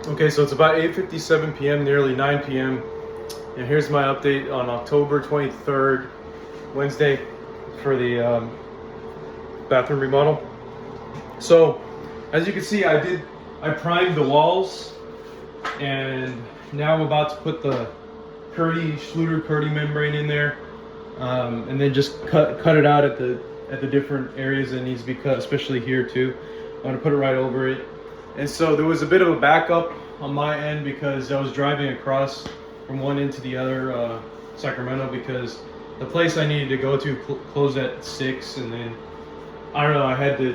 Okay, so it's about 8:57 p.m., nearly 9 p.m. And here's my update on October 23rd, Wednesday, for the bathroom remodel. So, as you can see, I primed the walls, and now I'm about to put the Schluter Kerdi membrane in there, and then just cut it out at the different areas that needs to be cut, especially here too. I'm gonna put it right over it. And so there was a bit of a backup on my end because I was driving across from one end to the other, Sacramento, because the place I needed to go to closed at 6, and then I don't know, I had to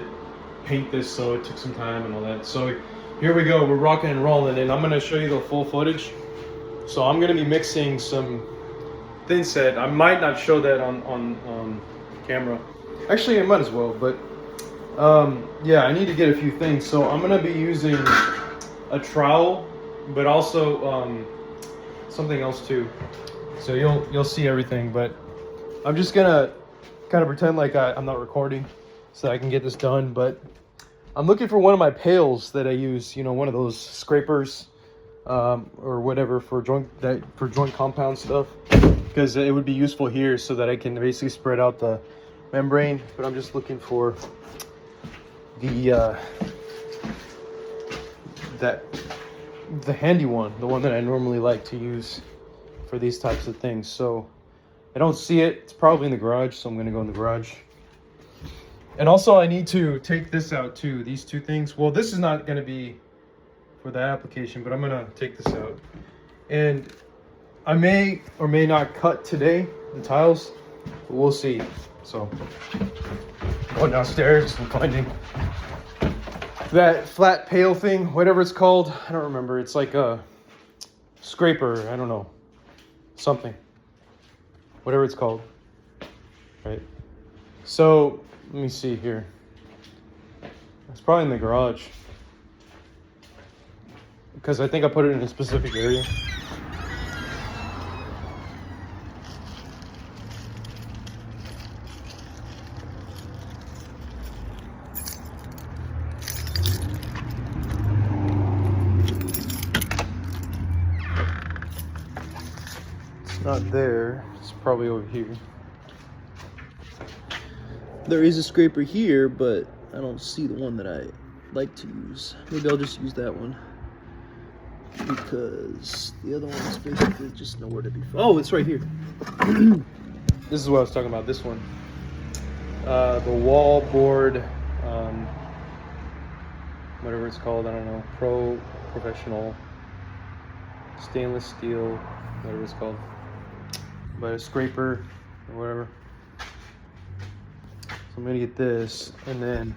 paint this, so it took some time and all that. So here we go, we're rocking and rolling, and I'm gonna show you the full footage. So I'm gonna be mixing some thin set. I might not show that on camera. Actually, I might as well, but yeah, I need to get a few things. So I'm gonna be using a trowel, but also something else too. So you'll see everything, but I'm just gonna kind of pretend like I'm not recording so I can get this done. But I'm looking for one of my pails that I use, you know, one of those scrapers or whatever for joint compound stuff, because it would be useful here so that I can basically spread out the membrane. But I'm just looking for the handy one, the one that I normally like to use for these types of things. So I don't see it. It's probably in the garage, so I'm gonna go in the garage. And also I need to take this out too, these two things. Well, this is not gonna be for that application, but I'm gonna take this out. And I may or may not cut today, the tiles, but we'll see. So going downstairs and finding that flat pail thing, whatever it's called. I don't remember. It's like a scraper. I don't know. Something. Whatever it's called. Right. So let me see here. It's probably in the garage, because I think I put it in a specific area. Not there. It's probably over here. There is a scraper here, but I don't see the one that I like to use. Maybe I'll just use that one, because the other one is basically just nowhere to be found. Oh, it's right here. This is what I was talking about. This one. The wall board, whatever it's called. I don't know. Professional stainless steel, whatever it's called. But a scraper or whatever. So I'm gonna get this, and then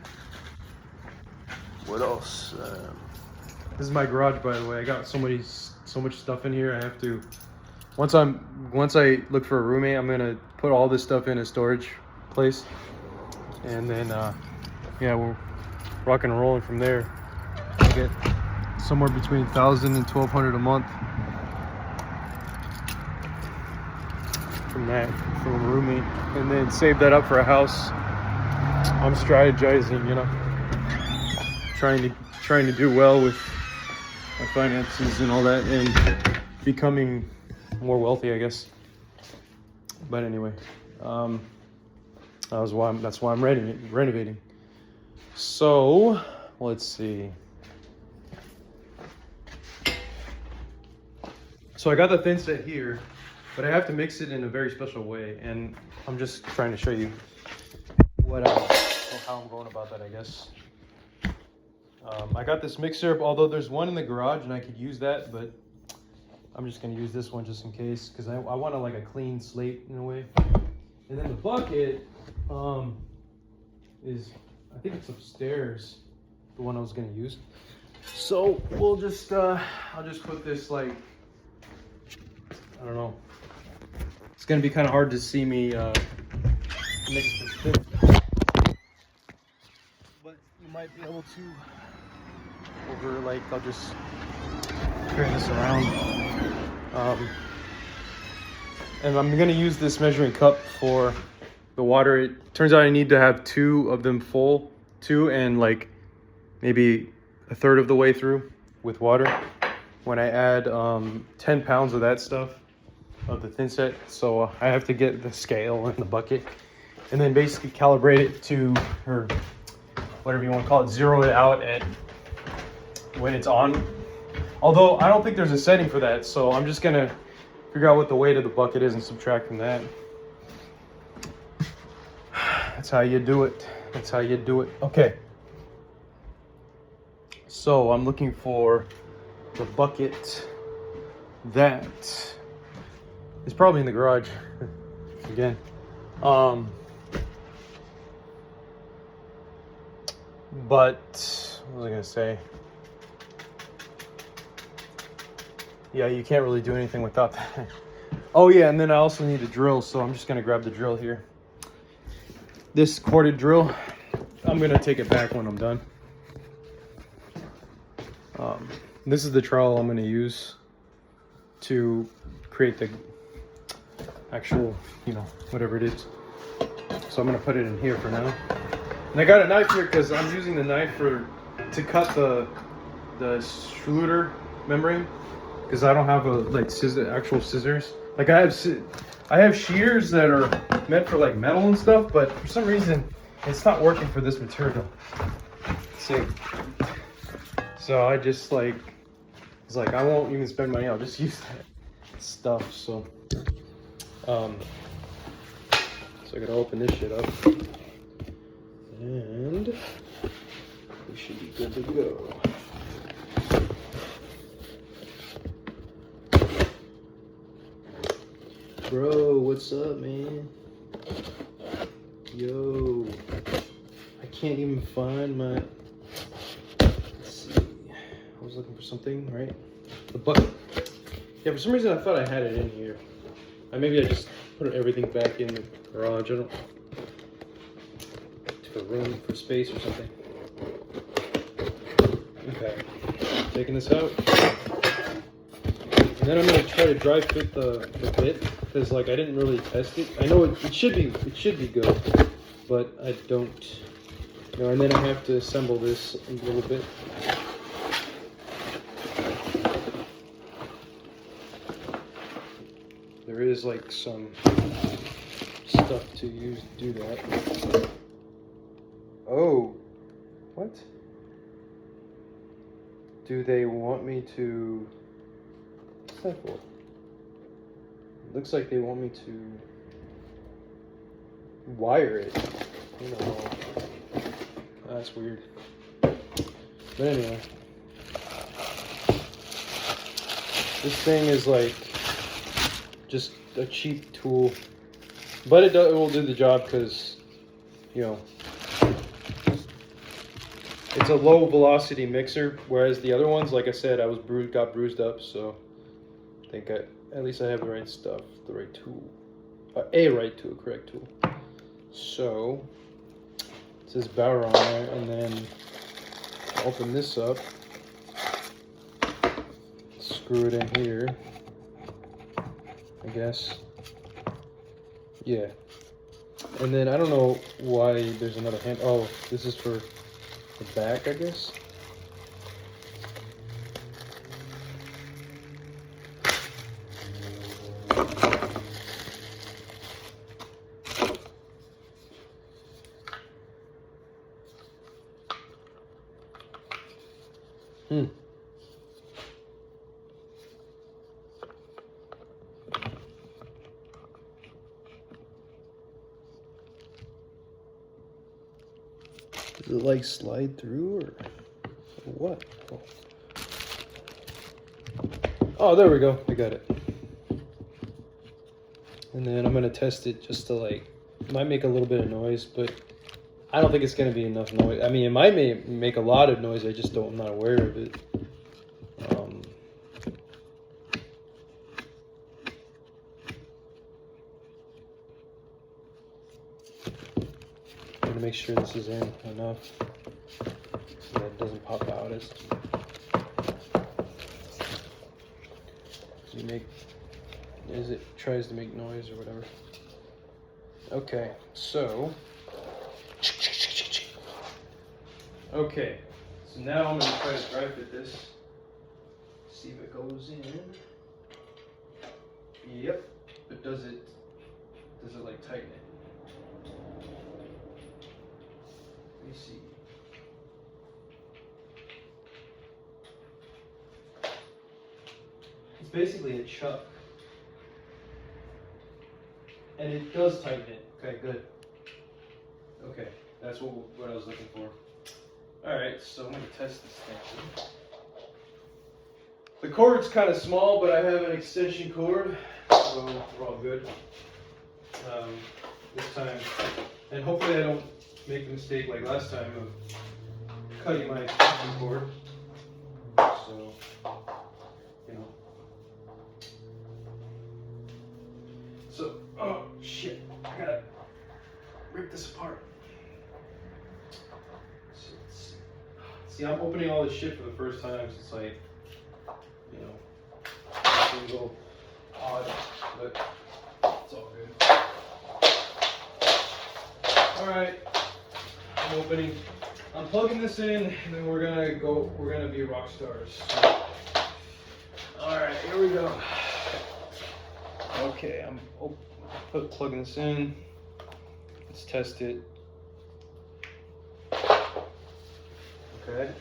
what else? This is my garage, by the way. I got so much stuff in here. I have to once I look for a roommate, I'm gonna put all this stuff in a storage place, and then yeah, we're rocking and rolling from there. I get somewhere between 1,000 and 1,200 a month from a roommate, and then save that up for a house. I'm strategizing, you know, trying to do well with my finances and all that, and becoming more wealthy, I guess. But anyway, that's why I'm renovating. So let's see. So I got the thin set here, but I have to mix it in a very special way, and I'm just trying to show you how I'm going about that, I guess. I got this mixer, although there's one in the garage and I could use that, but I'm just gonna use this one just in case, because I want like a clean slate in a way. And then the bucket is, I think it's upstairs, the one I was gonna use. So we'll just I'll just put this, like, I don't know. It's gonna be kind of hard to see me mix this thing, but you might be able to over, like, I'll just turn this around. And I'm gonna use this measuring cup for the water. It turns out I need to have 2 of them full, 2 and like maybe a third of the way through with water. when I add 10 pounds of that stuff, of the thin set. So I have to get the scale and the bucket and then basically calibrate it to, or whatever you want to call it, zero it out at when it's on. Although I don't think there's a setting for that, so I'm just gonna figure out what the weight of the bucket is and subtract from that. That's how you do it. That's how you do it. Okay. So I'm looking for the bucket that is probably in the garage again. But what was I gonna say? Yeah, you can't really do anything without that. Oh yeah, and then I also need a drill, so I'm just gonna grab the drill here. This corded drill, I'm gonna take it back when I'm done. This is the trowel I'm gonna use to create the actual, you know, whatever it is. So I'm gonna put it in here for now. And I got a knife here because I'm using the knife to cut the Schluter membrane, because I don't have actual scissors. Like I have shears that are meant for like metal and stuff, but for some reason it's not working for this material. See, so I just like, it's like I won't even spend money. I'll just use that stuff. So I gotta open this shit up, and we should be good to go. Bro, what's up, man? Yo, I can't even find my, let's see, I was looking for something, right? The bucket. Yeah, for some reason I thought I had it in here. Maybe I just put everything back in the garage. I don't, took a room for space or something. Okay, taking this out. And then I'm gonna try to dry fit the bit, because like I didn't really test it. I know it should be good, but I don't. You know, and then I have to assemble this a little bit. There is like some stuff to use to do that. Oh, what? Do they want me to? What's that for? It looks like they want me to wire it. You know, that's weird. But anyway, this thing is like just a cheap tool, but it will do the job because, you know, it's a low velocity mixer, whereas the other ones, like I said, I was got bruised up, so I think at least I have the right stuff, the right tool, correct tool. So it says Bauer on there, and then open this up, screw it in here, I guess. Yeah. And then I don't know why there's another hand. Oh, this is for the back, I guess. Does it like slide through or what? Oh, there we go. I got it. And then I'm gonna test it just to like, it might make a little bit of noise, but I don't think it's gonna be enough noise. I mean, it might make a lot of noise. I'm not aware of it. I'm gonna make sure this is in enough so that it doesn't pop out as it tries to make noise or whatever. Okay, so now I'm gonna try to dry fit this. see if it goes in. Yep, but does it like tighten it? Let me see. It's basically a chuck. And it does tighten it. Okay, good. Okay, that's what I was looking for. Alright, so I'm going to test this thing. The cord's kind of small, but I have an extension cord, so we're all good. This time, and hopefully I don't make the mistake like last time of cutting my extension cord. So, you know. So, oh shit, I gotta rip this apart. So let's see, I'm opening all this shit for the first time, so it's like, you know, it's a little odd, but it's all good. Alright, I'm plugging this in, and then we're gonna be rock stars. So, alright, here we go. Okay, I'm plugging this in. Let's test it. Okay.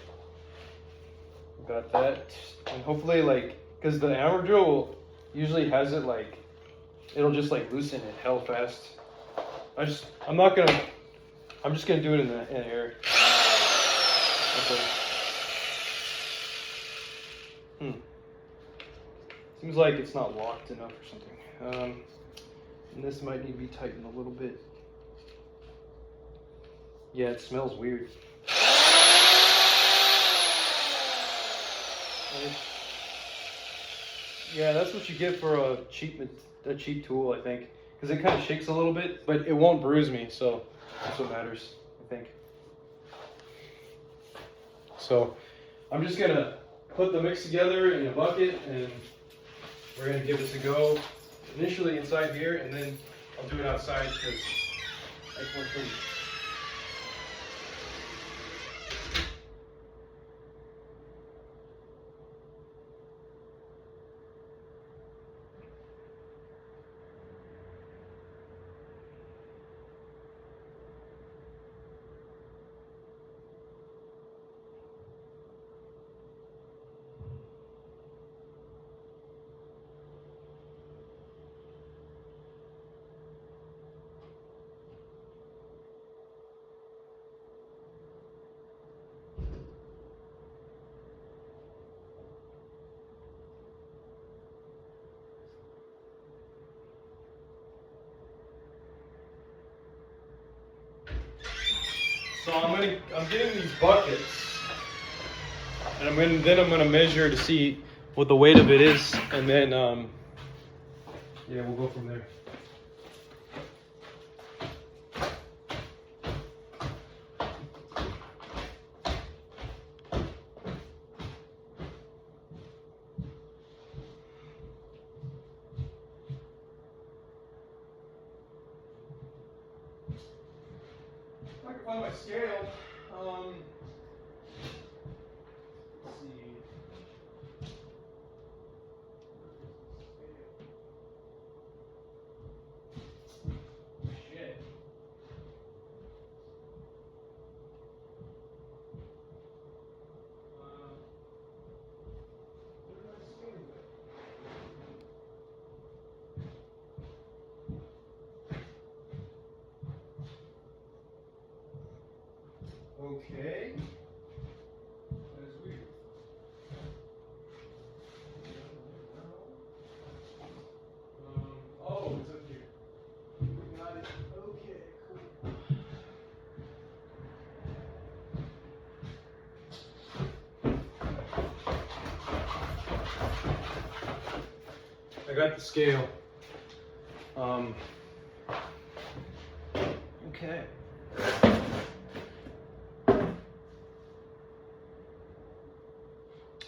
Got that. And hopefully, like, because the hammer drill usually has it like, it'll just like loosen it hell fast. I'm just gonna do it in the air. Okay. Seems like it's not locked enough or something. And this might need to be tightened a little bit. Yeah, it smells weird. Yeah, that's what you get for a cheap tool, I think, because it kind of shakes a little bit, but it won't bruise me, so that's what matters, I think. So I'm just gonna put the mix together in a bucket, and we're gonna give this a go. Initially inside here, and then I'll do it outside because that's more clean. So I'm getting these buckets, and I'm gonna measure to see what the weight of it is, and then yeah, we'll go from there. If I can find my scale. Let's see. Shit. Where did my scale go? Okay. That is weird. Oh, it's up here. Got it. Okay, cool. I got the scale. Okay.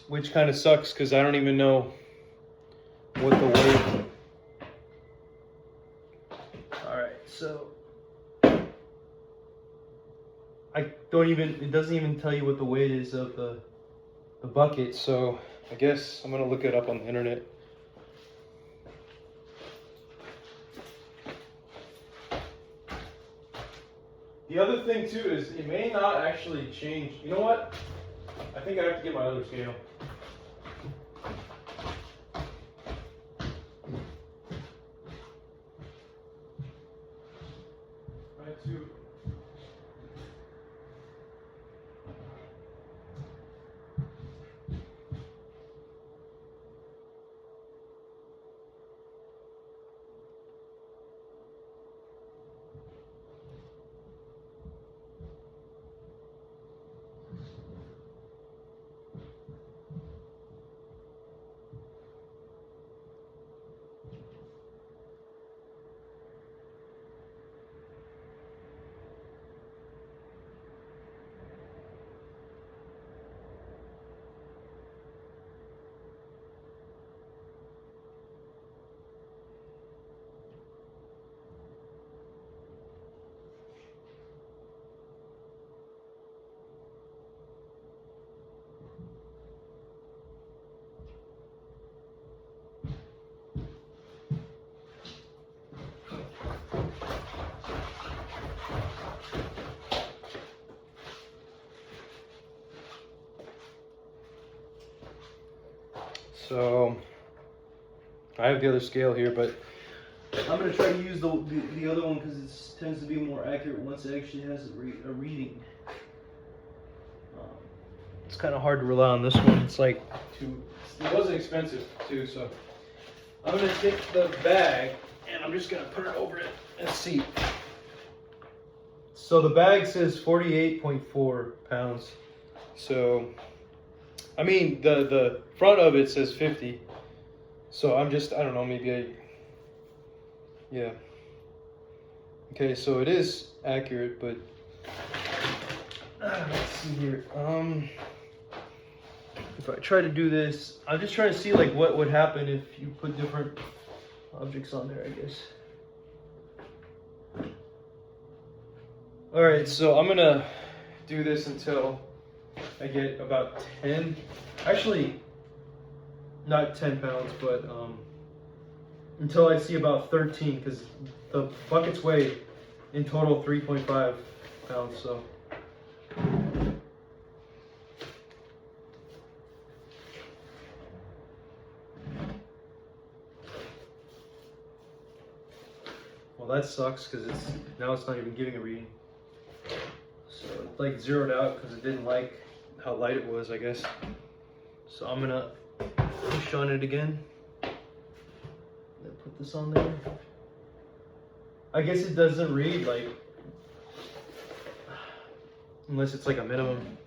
Which kind of sucks because I don't even know what the weight. Alright, so it doesn't even tell you what the weight is of the bucket, so I guess I'm gonna look it up on the internet. The other thing too is it may not actually change. You know what? I think I have to get my other scale. I have to. So I have the other scale here, but I'm gonna try to use the other one because it tends to be more accurate once it actually has a reading. it's kind of hard to rely on this one. It's like it wasn't expensive too, so I'm gonna take the bag and I'm just gonna put it over it and see. So the bag says 48.4 pounds. So I mean the front of it says 50. So I don't know, maybe yeah. Okay, so it is accurate, but let's see here. If I try to do this, I'm just trying to see like what would happen if you put different objects on there, I guess. All right, so I'm gonna do this until I get about 10, actually not 10 pounds, but until I see about 13, because the buckets weigh in total 3.5 pounds, so. Well, that sucks because now it's not even giving a reading. So it like zeroed out because it didn't like how light it was, I guess. So I'm gonna push on it again. Then put this on there. I guess it doesn't read like, unless it's like a minimum.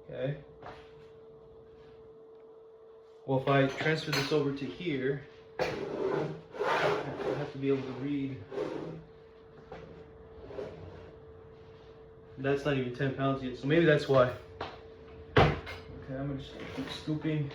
Okay. Well, if I transfer this over to here, I have to be able to read. That's not even 10 pounds yet, so maybe that's why. Okay, I'm gonna just keep scooping.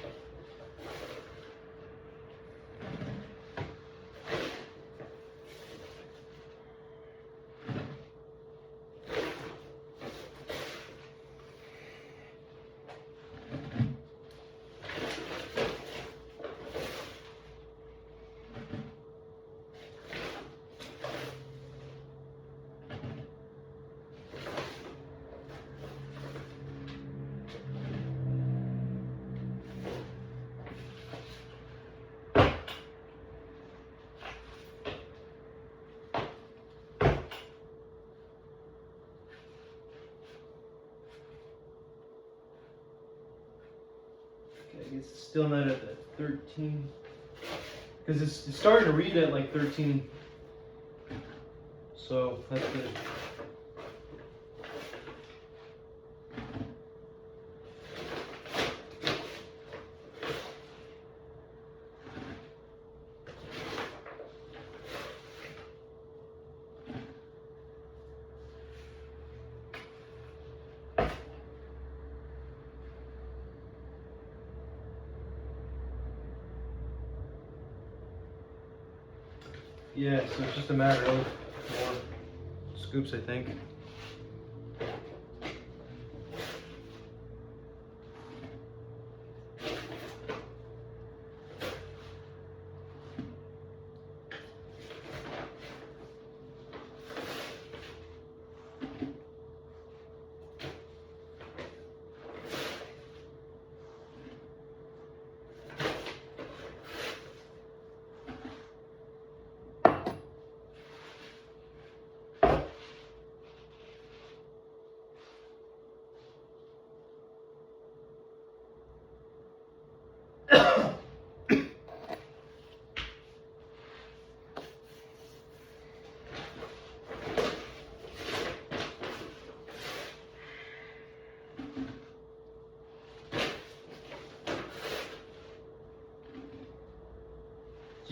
It's still not at that 13, because it's starting to read at like 13, so that's good. Yeah, so it's just a matter of more scoops, I think.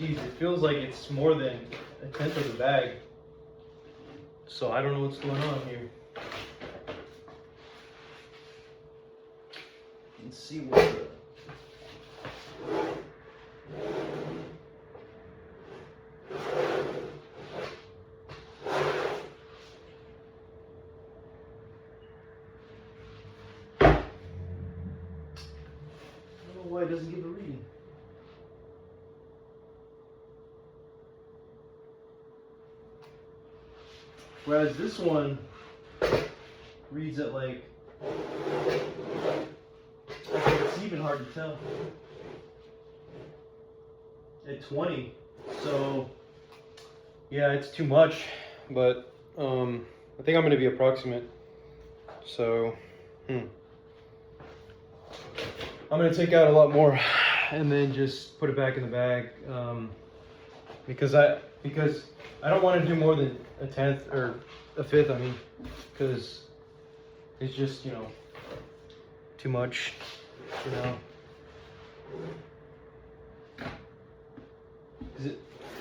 Geez, it feels like it's more than a tenth of the bag. So I don't know what's going on here. Let's see what the... I don't know why it doesn't give a reading. Whereas this one reads at like, it's even hard to tell. At 20. So Yeah, it's too much, but I think I'm gonna be approximate. So, I'm gonna take out a lot more and then just put it back in the bag, because I don't want to do more than a tenth or a fifth. I mean, because it's just, you know, too much, you know.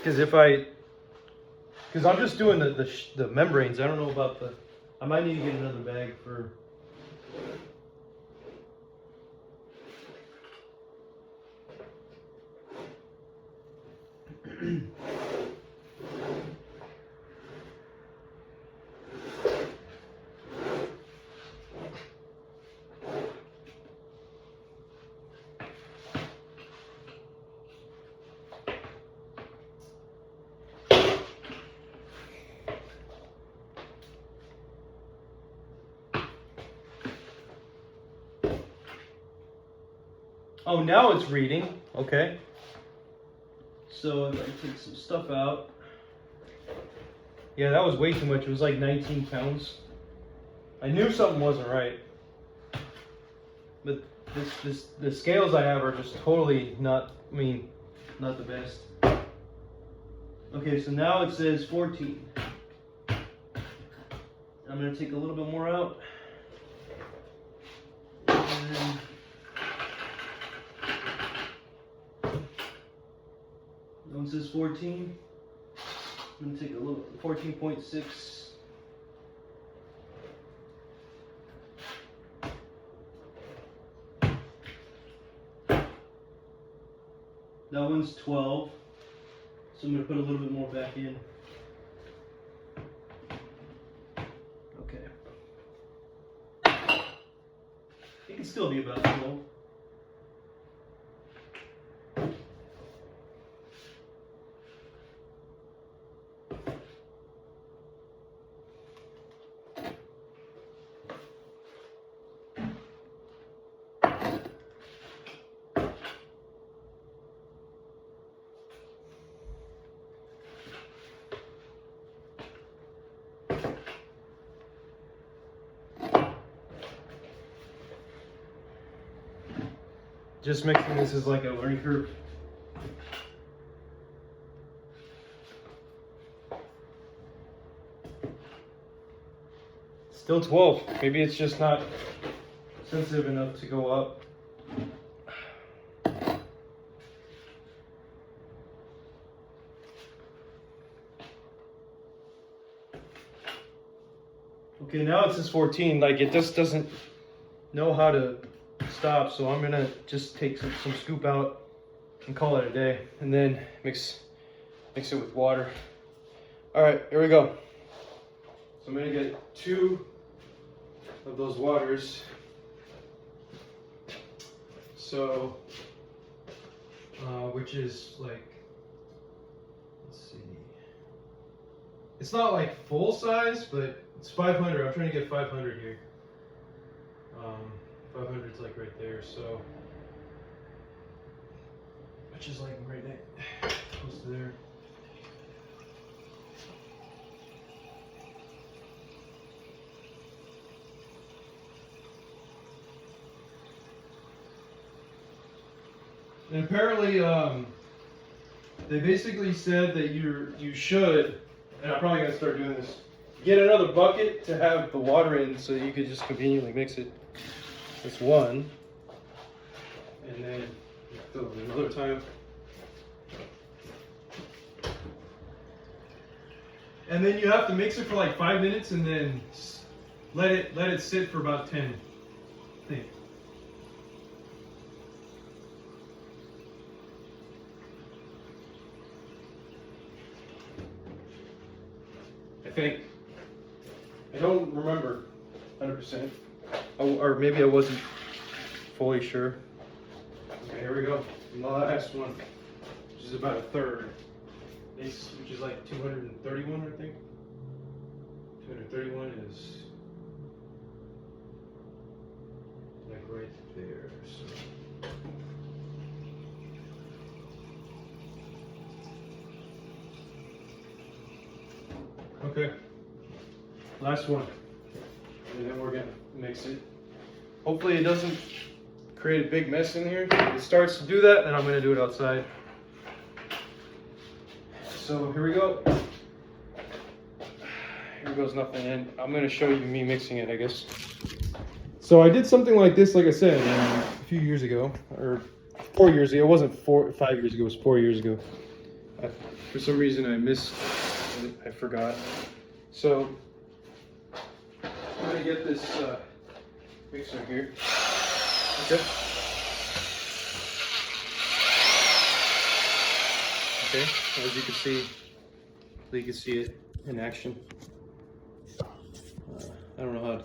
Because I'm just doing the membranes. I don't know about the. I might need to get another bag for. Oh, now it's reading. Okay. So if I take some stuff out. Yeah, that was way too much. It was like 19 pounds. I knew something wasn't right. But the scales I have are just totally not, I mean, Not the best. Okay, so now it says 14. I'm going to take a little bit more out. And then that one says 14. I'm going to take a little 14.6. That one's 12. So I'm going to put a little bit more back in. Okay. It can still be about 12. just mixing this is like a learning curve. Still 12. Maybe it's just not sensitive enough to go up. Okay, now it says 14. Like, it just doesn't know how to stop, so I'm gonna just take some scoop out and call it a day, and then mix it with water. All right, here we go. So I'm gonna get 2 of those waters. So, which is like, let's see. It's not like full size, but it's 500. I'm trying to get 500 here. 500 is like right there, so, which is like right there, close to there. And apparently, they basically said that you should, and I'm probably gonna start doing this, get another bucket to have the water in, so you could just conveniently mix it. That's one, and then fill it another time. And then you have to mix it for like 5 minutes and then let it sit for about 10, I think. I don't remember 100%. Or maybe I wasn't fully sure. Okay, here we go. And the last one, which is about a third. Which is like 231, I think. 231 is like right there. So. Okay, last one, and then we're gonna mix it. Hopefully it doesn't create a big mess in here. If it starts to do that, then I'm gonna do it outside. So here we go. Here goes nothing in. I'm gonna show you me mixing it, I guess. So I did something like this, like I said, a few years ago, or 4 years ago. It wasn't 5 years ago, it was 4 years ago. For some reason I forgot. So I'm gonna get this mixer here. Okay. Okay. As you can see it in action. I don't know how to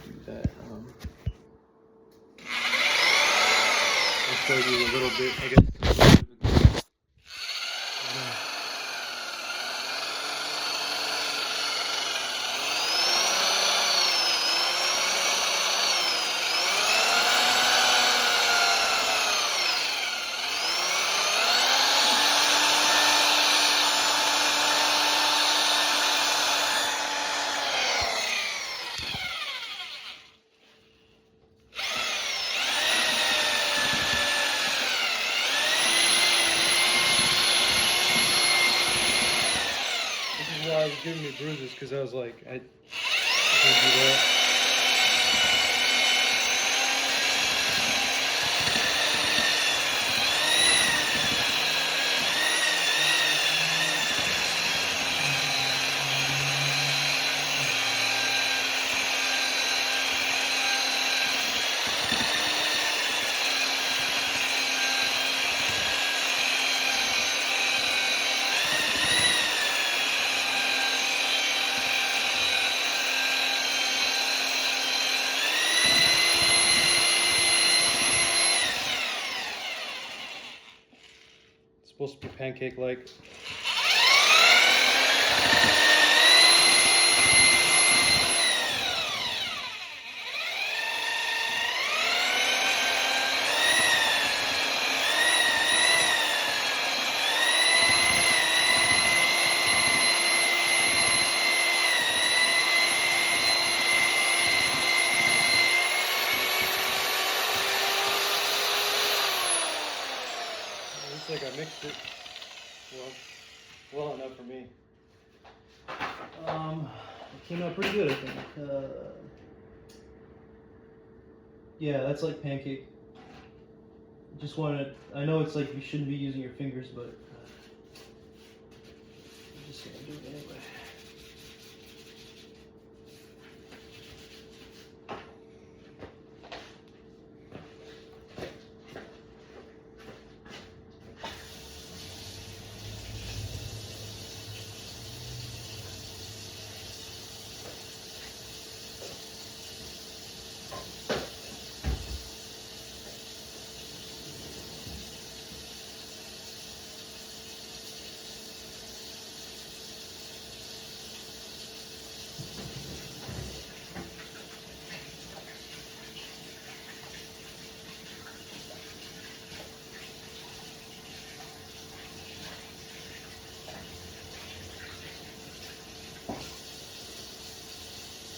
do that. I'll show you a little bit, I guess. I was giving me bruises because I was like, I can't do that. Supposed to be pancake-like. Looks like I mixed it well enough for me. It came out pretty good, I think. Yeah, that's like pancake. Just wanted. I know it's like you shouldn't be using your fingers, but I'm just gonna do it anyway.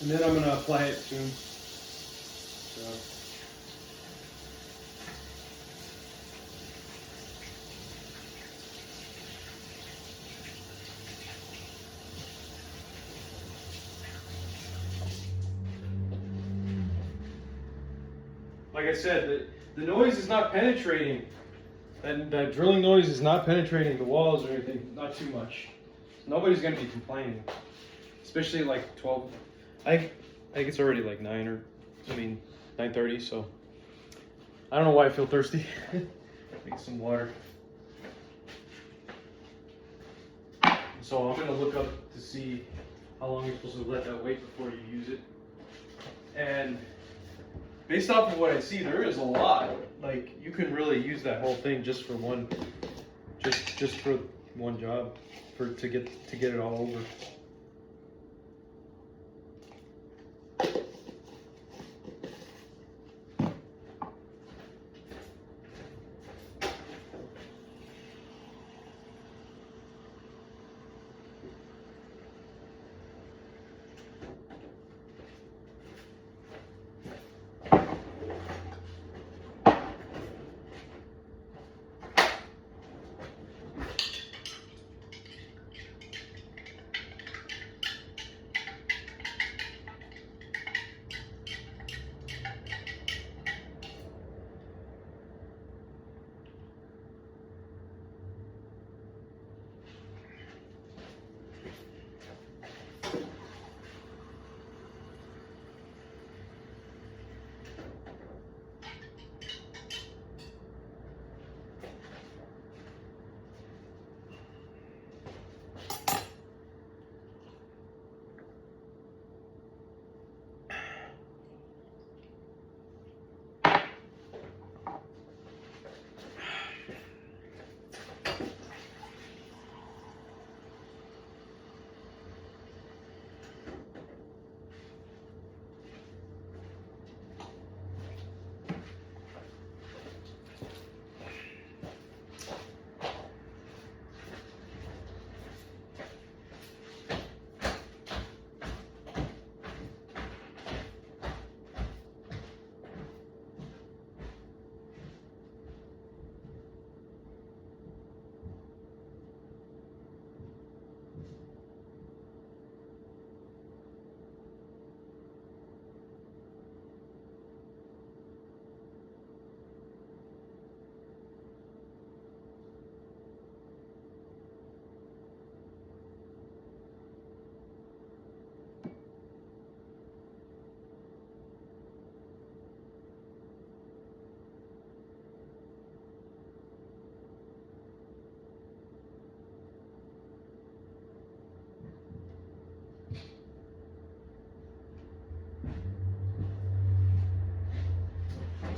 And then I'm gonna apply it soon. So. Like I said, the noise is not penetrating. That drilling noise is not penetrating the walls or anything, not too much. nobody's gonna be complaining, especially like 12. I think it's already like 9:30. So I don't know why I feel thirsty. Make some water. So I'm gonna look up to see how long you're supposed to let that wait before you use it. And based off of what I see, there is a lot. Like you can really use that whole thing just for one, just for one job, to get it all over.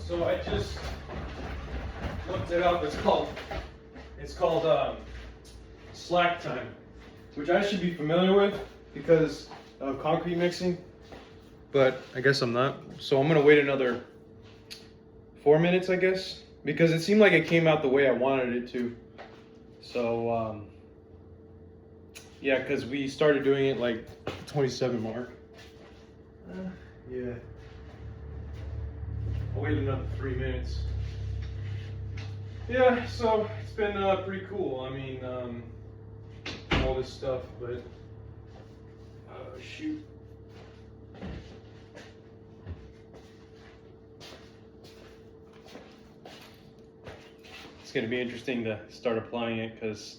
So I just looked it up. It's called slack time, which I should be familiar with because of concrete mixing, but I guess I'm not. So I'm gonna wait another 4 minutes, I guess, because it seemed like it came out the way I wanted it to. So yeah, because we started doing it like 27 mark. Yeah. I'll wait another 3 minutes. Yeah, so it's been pretty cool. I mean, all this stuff, but shoot. It's gonna be interesting to start applying it because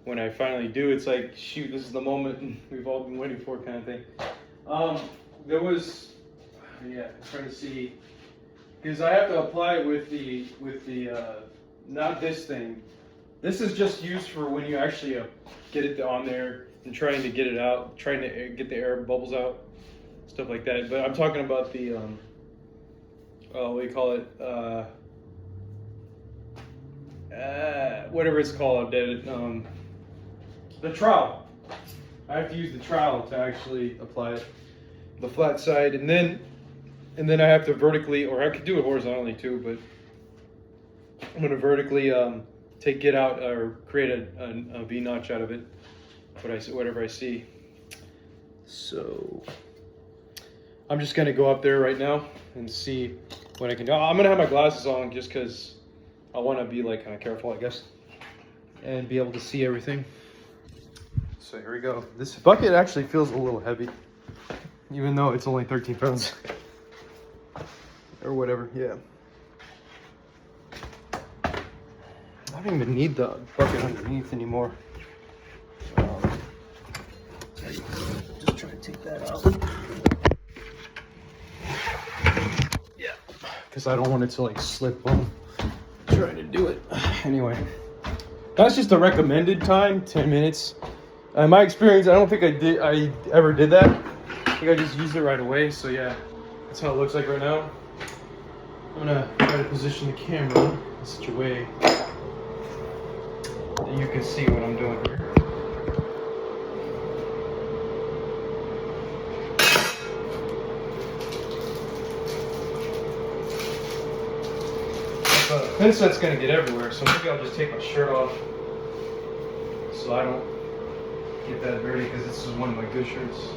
when I finally do, it's like, shoot, this is the moment we've all been waiting for, kind of thing. There was, yeah, I'm trying to see. Because I have to apply it with the not this thing. This is just used for when you actually get it on there and trying to get it out, trying to get the air bubbles out, stuff like that. But I'm talking about the what do you call it? Whatever it's called, the trowel. I have to use the trowel to actually apply it, the flat side, and then I have to vertically, or I could do it horizontally too, but I'm gonna vertically get out or create a V-notch out of it, whatever I see. So I'm just gonna go up there right now and see what I can do. I'm gonna have my glasses on just because I want to be like kind of careful, I guess, and be able to see everything. So here we go. This bucket actually feels a little heavy, even though it's only 13 pounds. Or whatever, yeah. I don't even need the bucket underneath anymore. take that out. Yeah, because I don't want it to like slip while I'm trying to do it. Anyway, that's just a recommended time, 10 minutes. In my experience, I don't think I ever did that. I think I just used it right away. So yeah, that's how it looks like right now. I'm gonna try to position the camera in such a way that you can see what I'm doing here. But the pin set's gonna get everywhere, so maybe I'll just take my shirt off so I don't get that dirty, because this is one of my good shirts.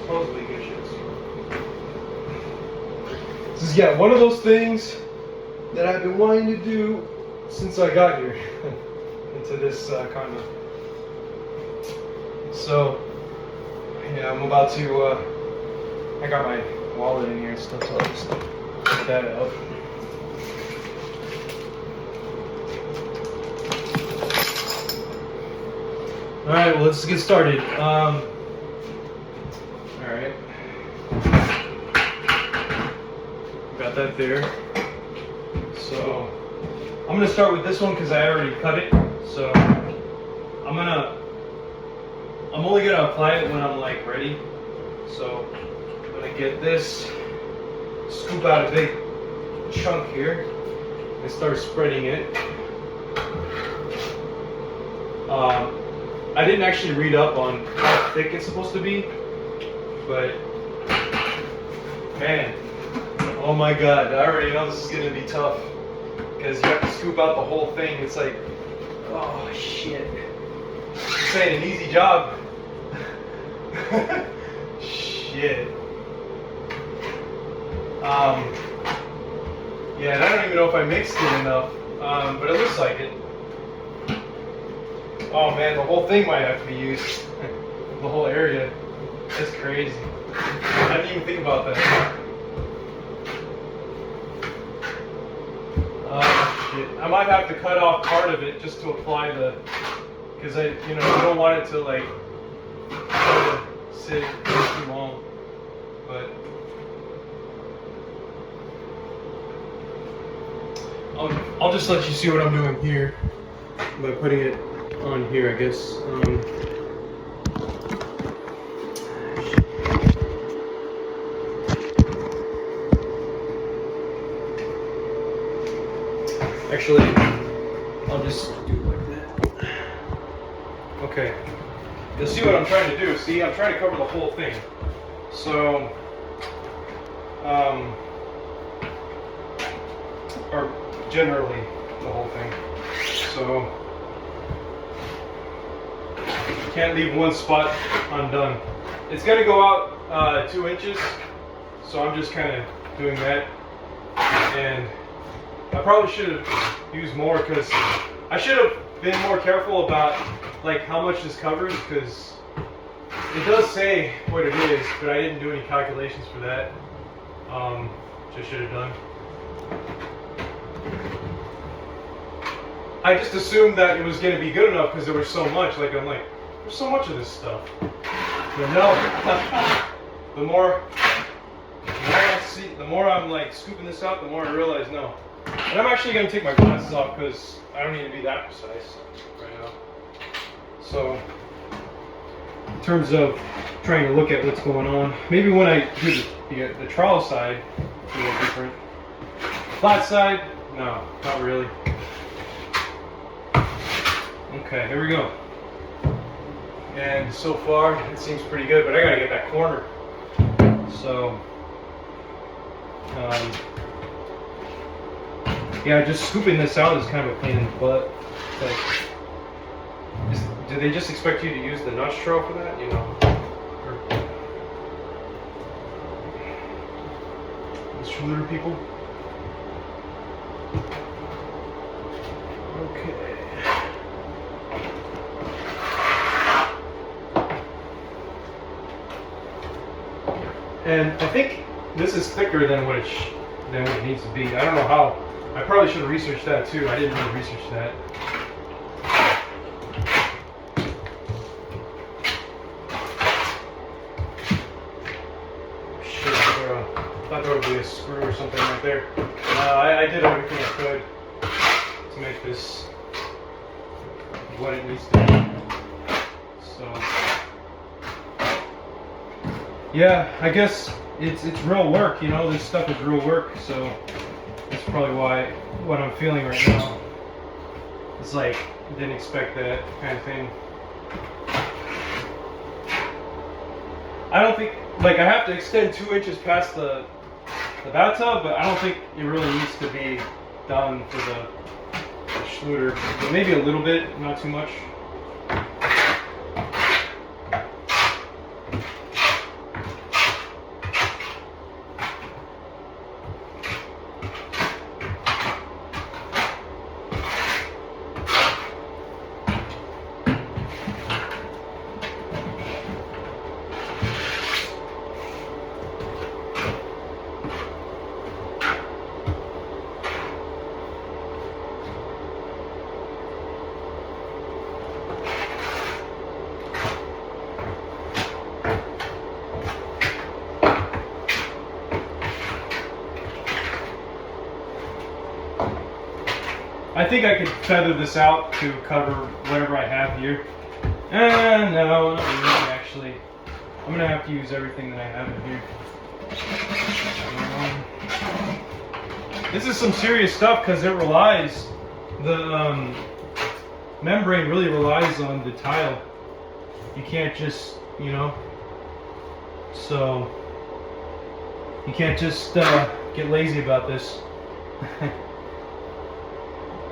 Supposedly good shirts. This is, yeah, one of those things that I've been wanting to do since I got here into this condo. So, yeah, I'm about to, I got my wallet in here and stuff, so I'll just get that out. Alright, well, let's get started. Alright. Got that there. So I'm gonna start with this one because I already cut it. So I'm only gonna apply it when I'm like ready. So I'm gonna get this, scoop out a big chunk here and start spreading it. I didn't actually read up on how thick it's supposed to be, but man, oh my god, I already know this is gonna be tough because you have to scoop out the whole thing. It's like, oh shit, this ain't an easy job. Shit. Yeah, and I don't even know if I mixed it enough, but it looks like it. Oh man, the whole thing might have to be used. The whole area. That's crazy. I didn't even think about that. Shit. I might have to cut off part of it just to apply the, because I don't want it to like sit too long. But I'll just let you see what I'm doing here by putting it on here, I guess. Actually, I'll just do it like that. Okay. You'll see what I'm trying to do. See, I'm trying to cover the whole thing. So, or generally the whole thing. So, can't leave one spot undone. It's gonna go out 2 inches, so I'm just kind of doing that. And I probably should have used more because I should have been more careful about like how much this covers, because it does say what it is, but I didn't do any calculations for that, which I should have done. I just assumed that it was going to be good enough because there was so much. Like, I'm like, there's so much of this stuff. But no, the more I see, the more I'm like scooping this out, the more I realize no. And I'm actually going to take my glasses off because I don't need to be that precise right now. So, in terms of trying to look at what's going on, maybe when I do the trowel side, it's a little different. Flat side, no, not really. Okay, here we go. And so far, it seems pretty good, but I gotta get that corner. So, yeah, just scooping this out is kind of a pain in the butt. Like, do they just expect you to use the notch trail for that, you know? Or, the Schluter people? Okay. And I think this is thicker than what it needs to be. I don't know how. I probably should have researched that too. I didn't really research that. thought there would be a screw or something right there. I did everything I could to make this what it needs to be. So, yeah, I guess it's real work, you know, this stuff is real work, so that's probably what I'm feeling right now. It's like, didn't expect that kind of thing. I don't think, like, I have to extend 2 inches past the bathtub, but I don't think it really needs to be done for the Schluter. But maybe a little bit, not too much. I think I could feather this out to cover whatever I have here. No, not really, actually. I'm gonna have to use everything that I have in here. This is some serious stuff because it relies, the membrane really relies on the tile. You can't just, you know, so you can't just get lazy about this.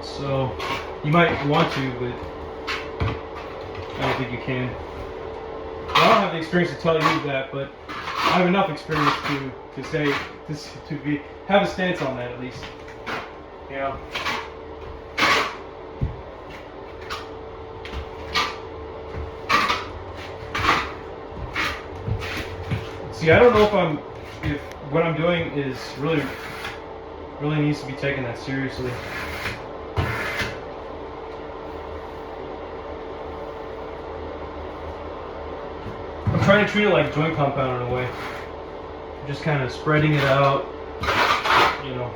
So you might want to, but I don't think you can. Well, I don't have the experience to tell you that, but I have enough experience to say to have a stance on that at least. Yeah. See, I don't know if what I'm doing is really needs to be taken that seriously. I'm trying to treat it like joint compound in a way. Just kind of spreading it out, you know.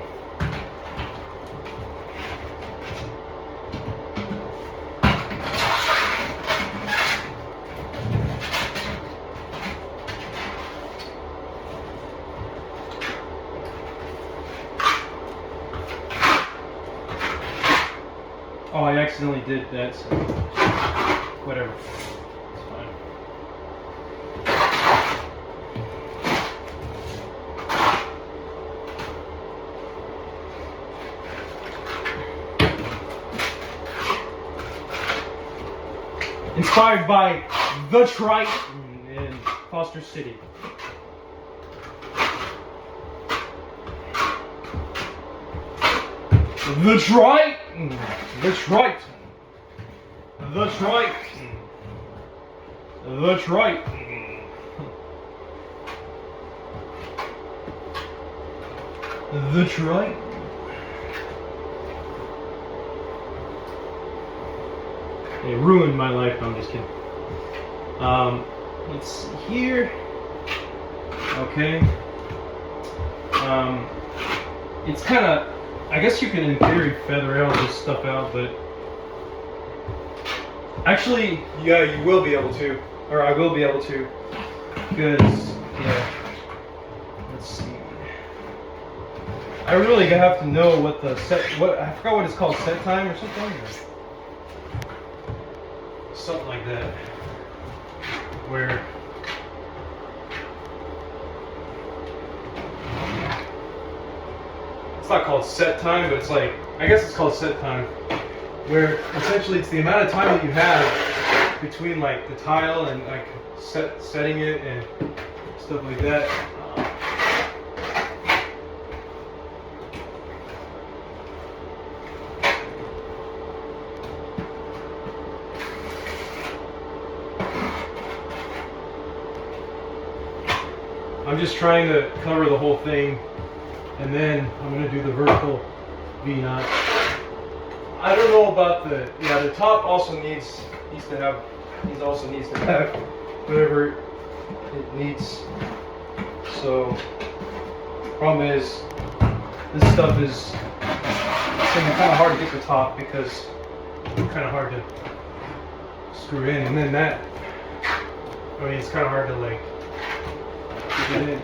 Oh, I accidentally did that, so whatever. It's fine. Inspired by the Triton in Foster City. The Triton! The Triton! The Triton! The Triton! The Triton! It ruined my life. No, I'm just kidding. Let's see here. Okay. It's kind of, I guess you can in theory feather all this stuff out, but actually, yeah, you will be able to, or I will be able to, because, yeah, let's see. I really have to know what the I forgot what it's called, set time or something? Something like that, where it's not called set time, but it's like, I guess it's called set time, where essentially it's the amount of time that you have between like the tile and like setting it and stuff like that. I'm just trying to cover the whole thing, and then I'm going to do the vertical V-knot. I don't know about the top also needs to have whatever it needs. So Problem is, this stuff is kind of hard to get the top because it's kind of hard to screw in, and then that, I mean, it's kind of hard to like get it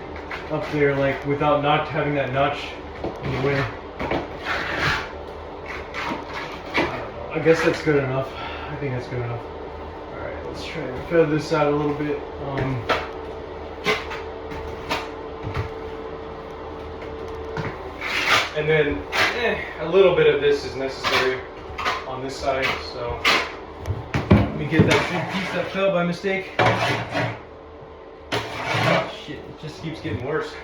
up there like without not having that notch in the way. I guess that's good enough. I think that's good enough. Alright, let's try and feather this out a little bit. And then a little bit of this is necessary on this side, so let me get that big piece that fell by mistake. Oh, shit, it just keeps getting worse.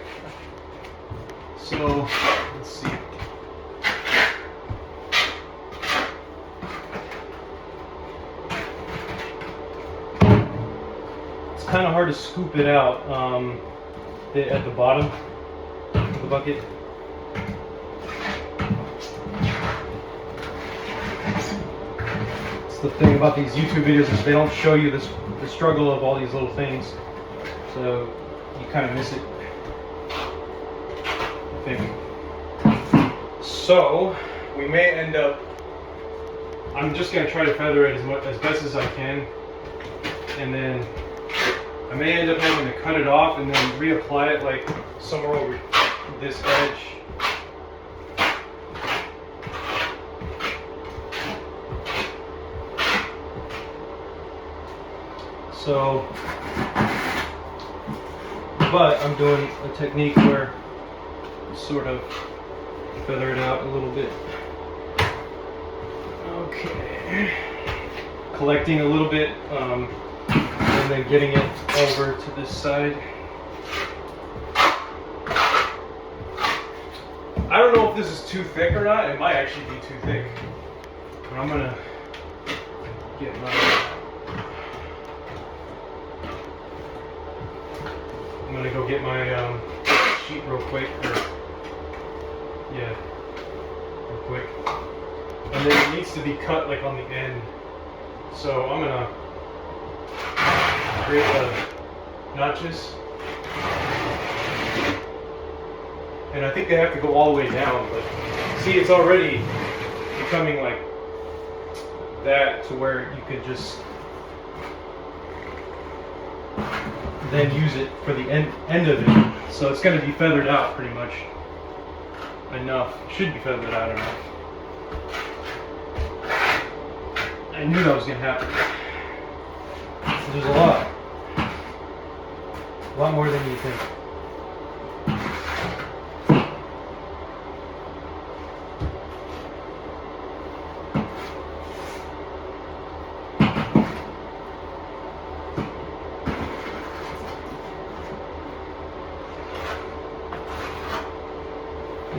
So, let's see. It's kind of hard to scoop it out at the bottom of the bucket. The thing about these YouTube videos is they don't show you the struggle of all these little things, so you kind of miss it, I think. So we may end up, I'm just going to try to feather it as best as I can, and then I may end up having to cut it off and then reapply it like somewhere over this edge. So, but I'm doing a technique where I sort of feather it out a little bit. Okay. Collecting a little bit, and then getting it over to this side. I don't know if this is too thick or not. It might actually be too thick. But I'm gonna get my I'm gonna go get my sheet real quick, real quick. And then it needs to be cut like on the end. So I'm gonna create the notches. And I think they have to go all the way down, but see, it's already becoming like that to where you could just then use it for the end of it. So it's going to be feathered out pretty much enough. Should be feathered out enough. I knew that was going to happen. There's a lot more than you think.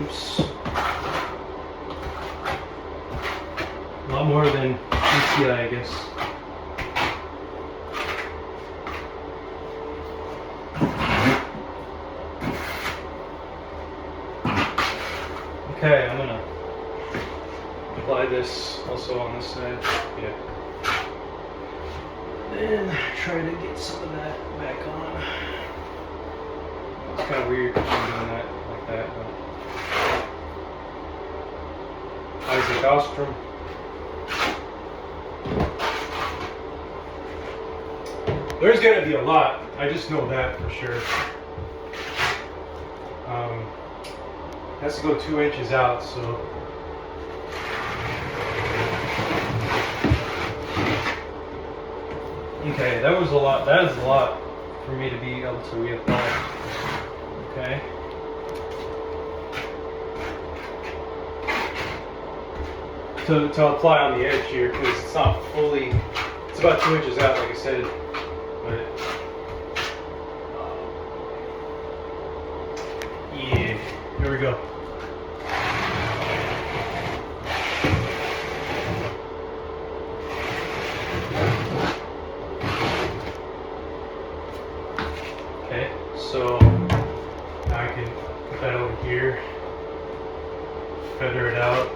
Oops. A lot more than PCI, I guess. Okay, I'm gonna apply this also on this side. Yeah. Then try to get some of that back on. It's kind of weird doing that like that, but Isaac Ostrom. There's gonna be a lot. I just know that for sure. Has to go 2 inches out, so. Okay, that was a lot. That is a lot for me to be able to reapply. Okay. To apply on the edge here, because it's not fully. It's about 2 inches out, like I said. But yeah, here we go. Okay, so now I can put that over here, feather it out.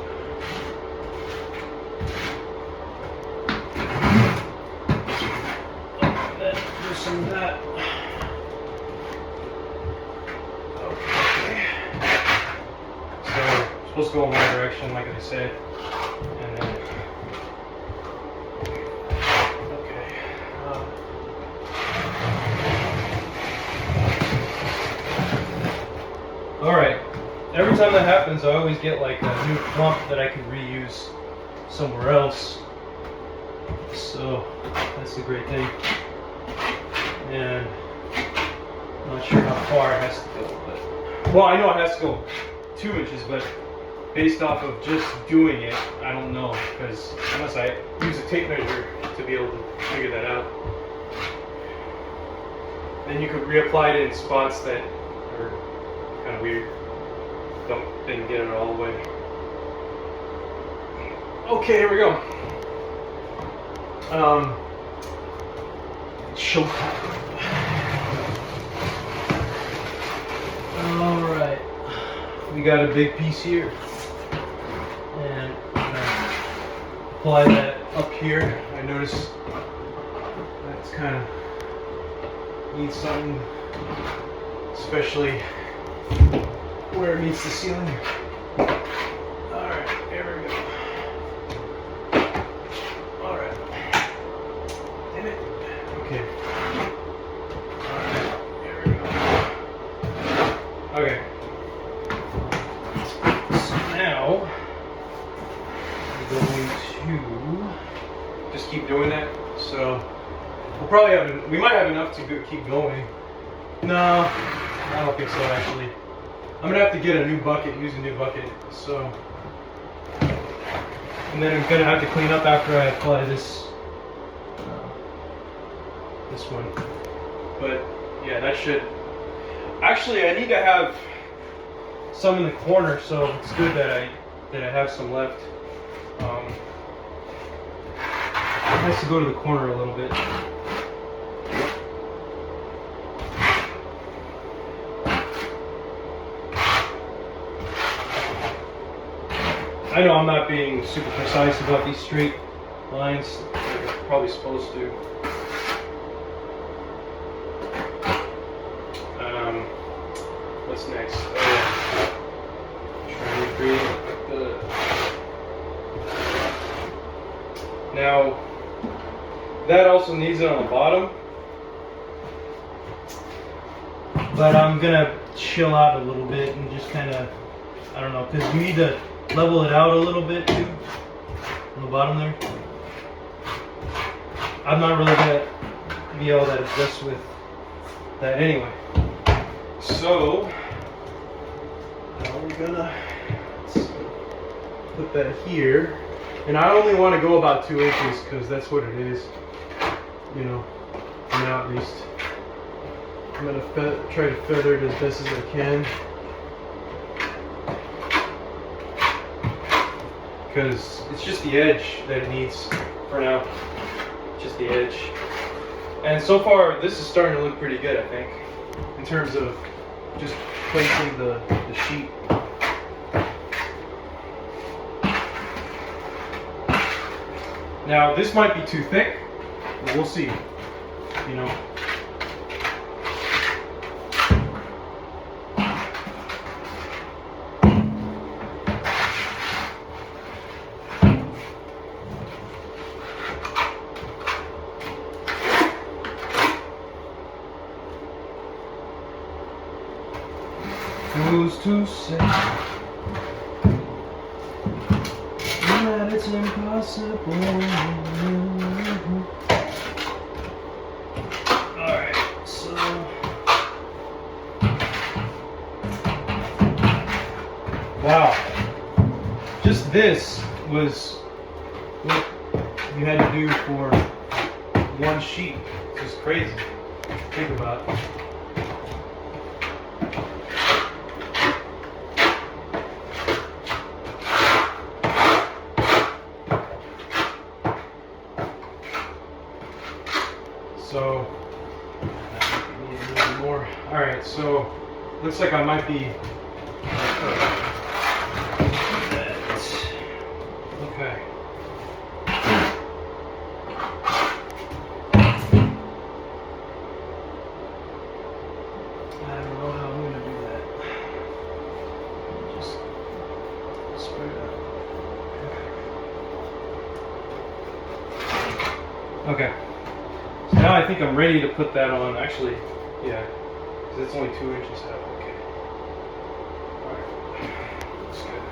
Some of that. Okay. supposed to go in one direction, like I said, and then. Okay. All right. Every time that happens, I always get like a new clump that I can reuse somewhere else. So that's a great thing. And I'm not sure how far it has to go, but well, I know it has to go 2 inches, but based off of just doing it, I don't know, because unless I use a tape measure to be able to figure that out. Then you could reapply it in spots that are kind of weird. Didn't get it all the way. Okay, here we go. Schluter. All right, we got a big piece here, and I'm gonna apply that up here. I noticed that's kind of needs something, especially where it meets the ceiling. Alright, here we go. Alright. Damn it. Okay. Alright, here we go. Okay. So now, I'm going to just keep doing that. So, we'll probably have, we might have enough to keep going. No, I don't think so actually. I'm gonna have to get a new bucket, use a new bucket, so. And then I'm gonna have to clean up after I apply this one. But yeah, that should. Actually, I need to have some in the corner, so it's good that I have some left. It has to go to the corner a little bit. I know I'm not being super precise about these straight lines, like I'm probably supposed to. What's next? Trying to create the. Now, that also needs it on the bottom, but I'm gonna chill out a little bit and just kind of, I don't know, because you need to level it out a little bit too, on the bottom there. I'm not really gonna be all that obsessed with that anyway. So, now we're gonna put that here. And I only want to go about 2 inches because that's what it is. You know, for now at least. I'm gonna try to feather it as best as I can. Because it's just the edge that it needs for now. Just the edge. And so far, this is starting to look pretty good, I think, in terms of just placing the sheet. Now, this might be too thick, but we'll see, you know. Who's to say that it's impossible? Alright, so wow. Just this was what you had to do for one sheet. It's just crazy. Think about it. So, I need a little more. Alright, so looks like I might be. Okay. I don't know how I'm going to do that. Just Okay. So now I think I'm ready to put that on. Actually, yeah, because it's only 2 inches out. Okay. Alright. Looks good.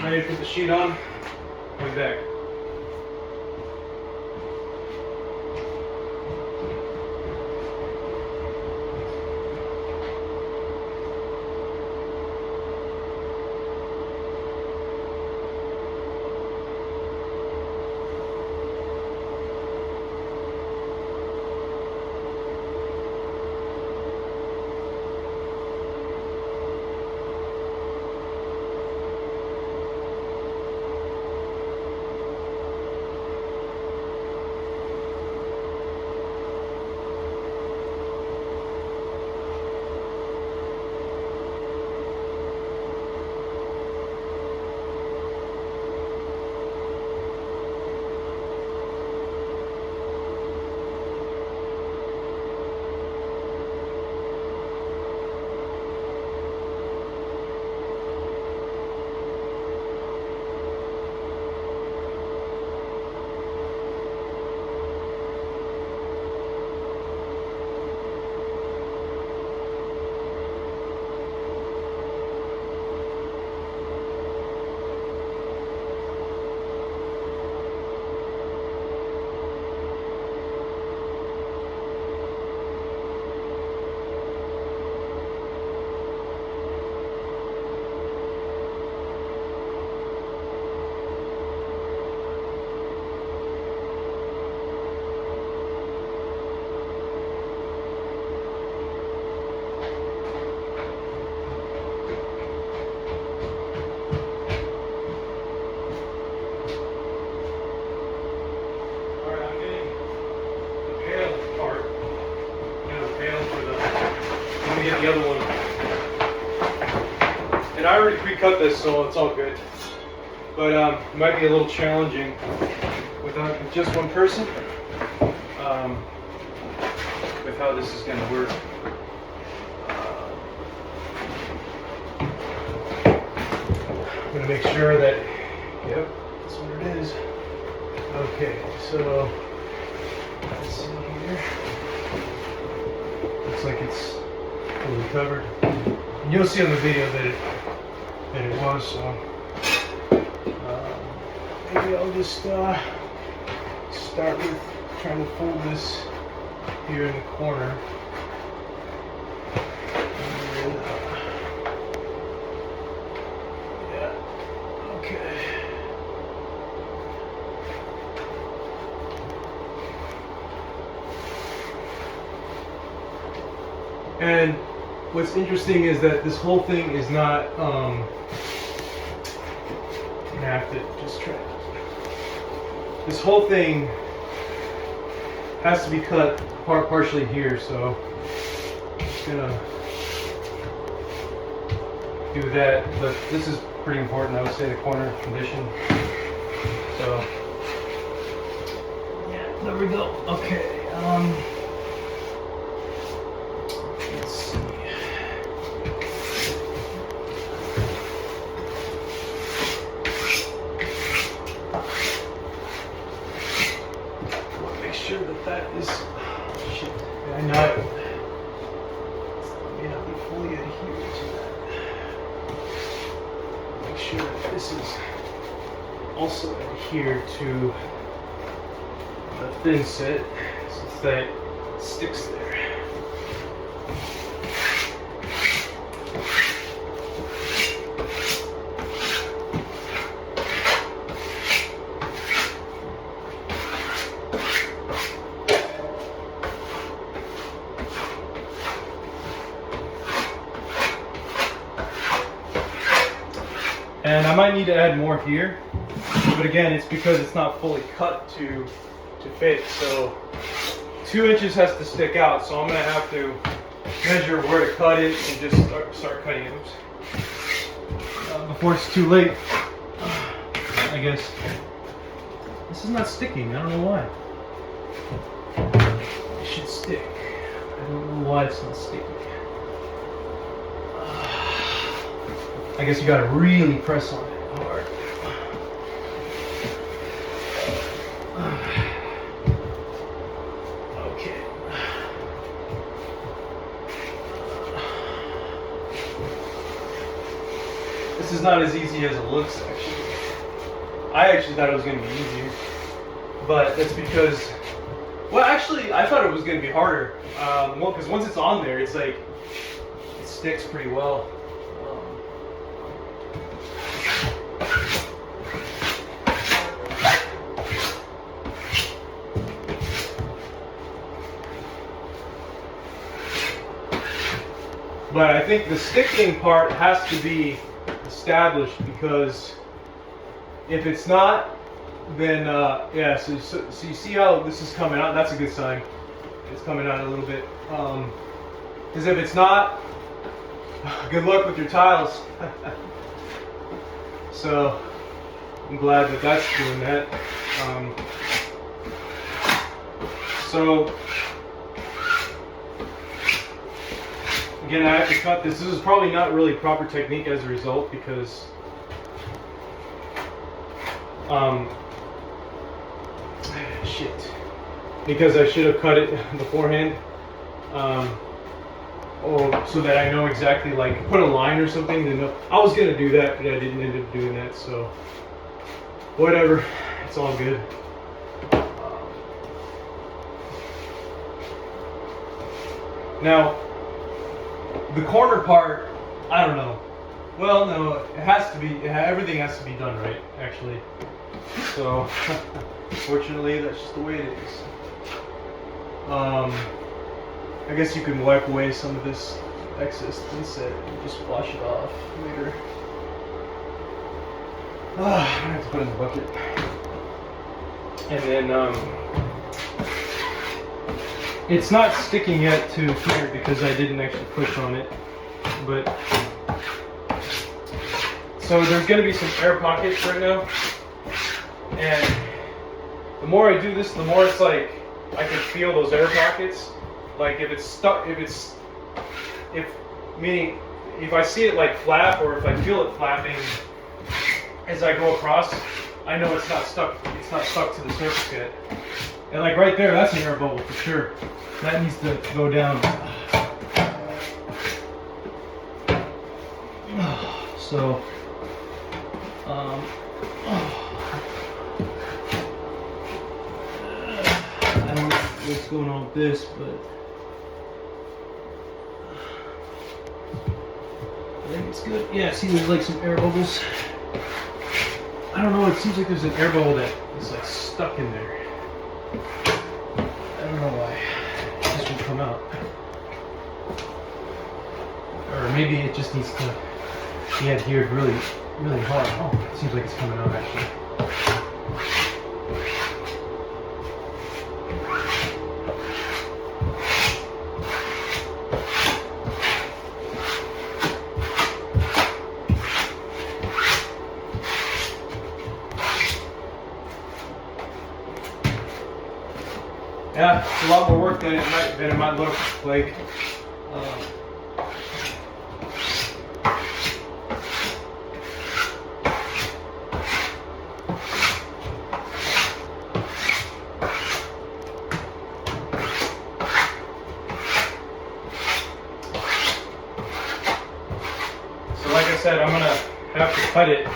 Ready to put the sheet on? I'll be back. Get the other one. And I already pre-cut this, so it's all good. But it might be a little challenging with just one person. With how this is going to work. I'm going to make sure that, yep, that's what it is. Okay, so let's see here. Looks like it's fully covered. And you'll see on the video that it was. So maybe I'll just start with trying to fold this here in the corner. And then, yeah. Okay. And what's interesting is that this whole thing is not, I'm gonna have to just try. This whole thing has to be cut partially here, so I'm just gonna do that. But this is pretty important, I would say, the corner condition. So, yeah, there we go. Okay. Let's see. I want to make sure that that is. Shit. I know it may not be fully adhered to that. Make sure that this is also adhered to the thin set, since that sticks there. And I might need to add more here, but again, it's because it's not fully cut to fit. So 2 inches has to stick out. So I'm gonna have to measure where to cut it and just start cutting it. Before it's too late, I guess. This is not sticking. I don't know why. It should stick. I don't know why it's not sticking. I guess you gotta really press on it hard. This is not as easy as it looks, actually. I actually thought it was going to be easier. But that's because, well, actually, I thought it was going to be harder. Well, because once it's on there, it's like, it sticks pretty well. But I think the sticking part has to be established, because if it's not, then yeah. So you see how this is coming out. That's a good sign. It's coming out a little bit. Because if it's not, good luck with your tiles. So I'm glad that that's doing that. So. Again, I have to cut this. This is probably not really proper technique as a result, because shit. Because I should have cut it beforehand. Or so that I know exactly, like put a line or something to know. I was gonna do that, but I didn't end up doing that, so whatever. It's all good. Now the corner part, I don't know. Well, no, it has to be. Everything has to be done right, actually. So, fortunately, that's just the way it is. I guess you can wipe away some of this excess inset and just wash it off later. I have to put it in the bucket. And then, it's not sticking yet to here because I didn't actually push on it, but so there's going to be some air pockets right now, and the more I do this, the more it's like I can feel those air pockets. Like if it's stuck, meaning if I see it like flap, or if I feel it flapping as I go across, I know it's not stuck. It's not stuck to the surface yet. And like right there, that's an air bubble for sure. That needs to go down. So, I don't know what's going on with this, but I think it's good. Yeah, see, there's like some air bubbles. I don't know. It seems like there's an air bubble that is like stuck in there. I don't know why. This will come out. Or maybe it just needs to be adhered really, really hard. Oh, it seems like it's coming out actually. Yeah, it's a lot more work than it might look like. So like I said, I'm gonna have to cut it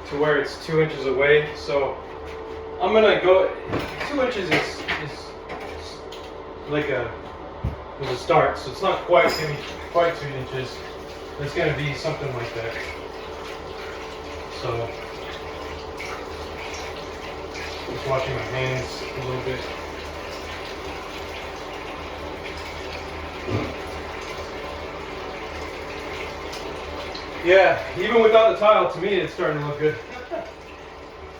to where it's 2 inches away. So I'm gonna go 2 inches is like a start, so it's not quite 2 inches. It's gonna be something like that. So just washing my hands a little bit. Yeah, even without the tile, to me it's starting to look good.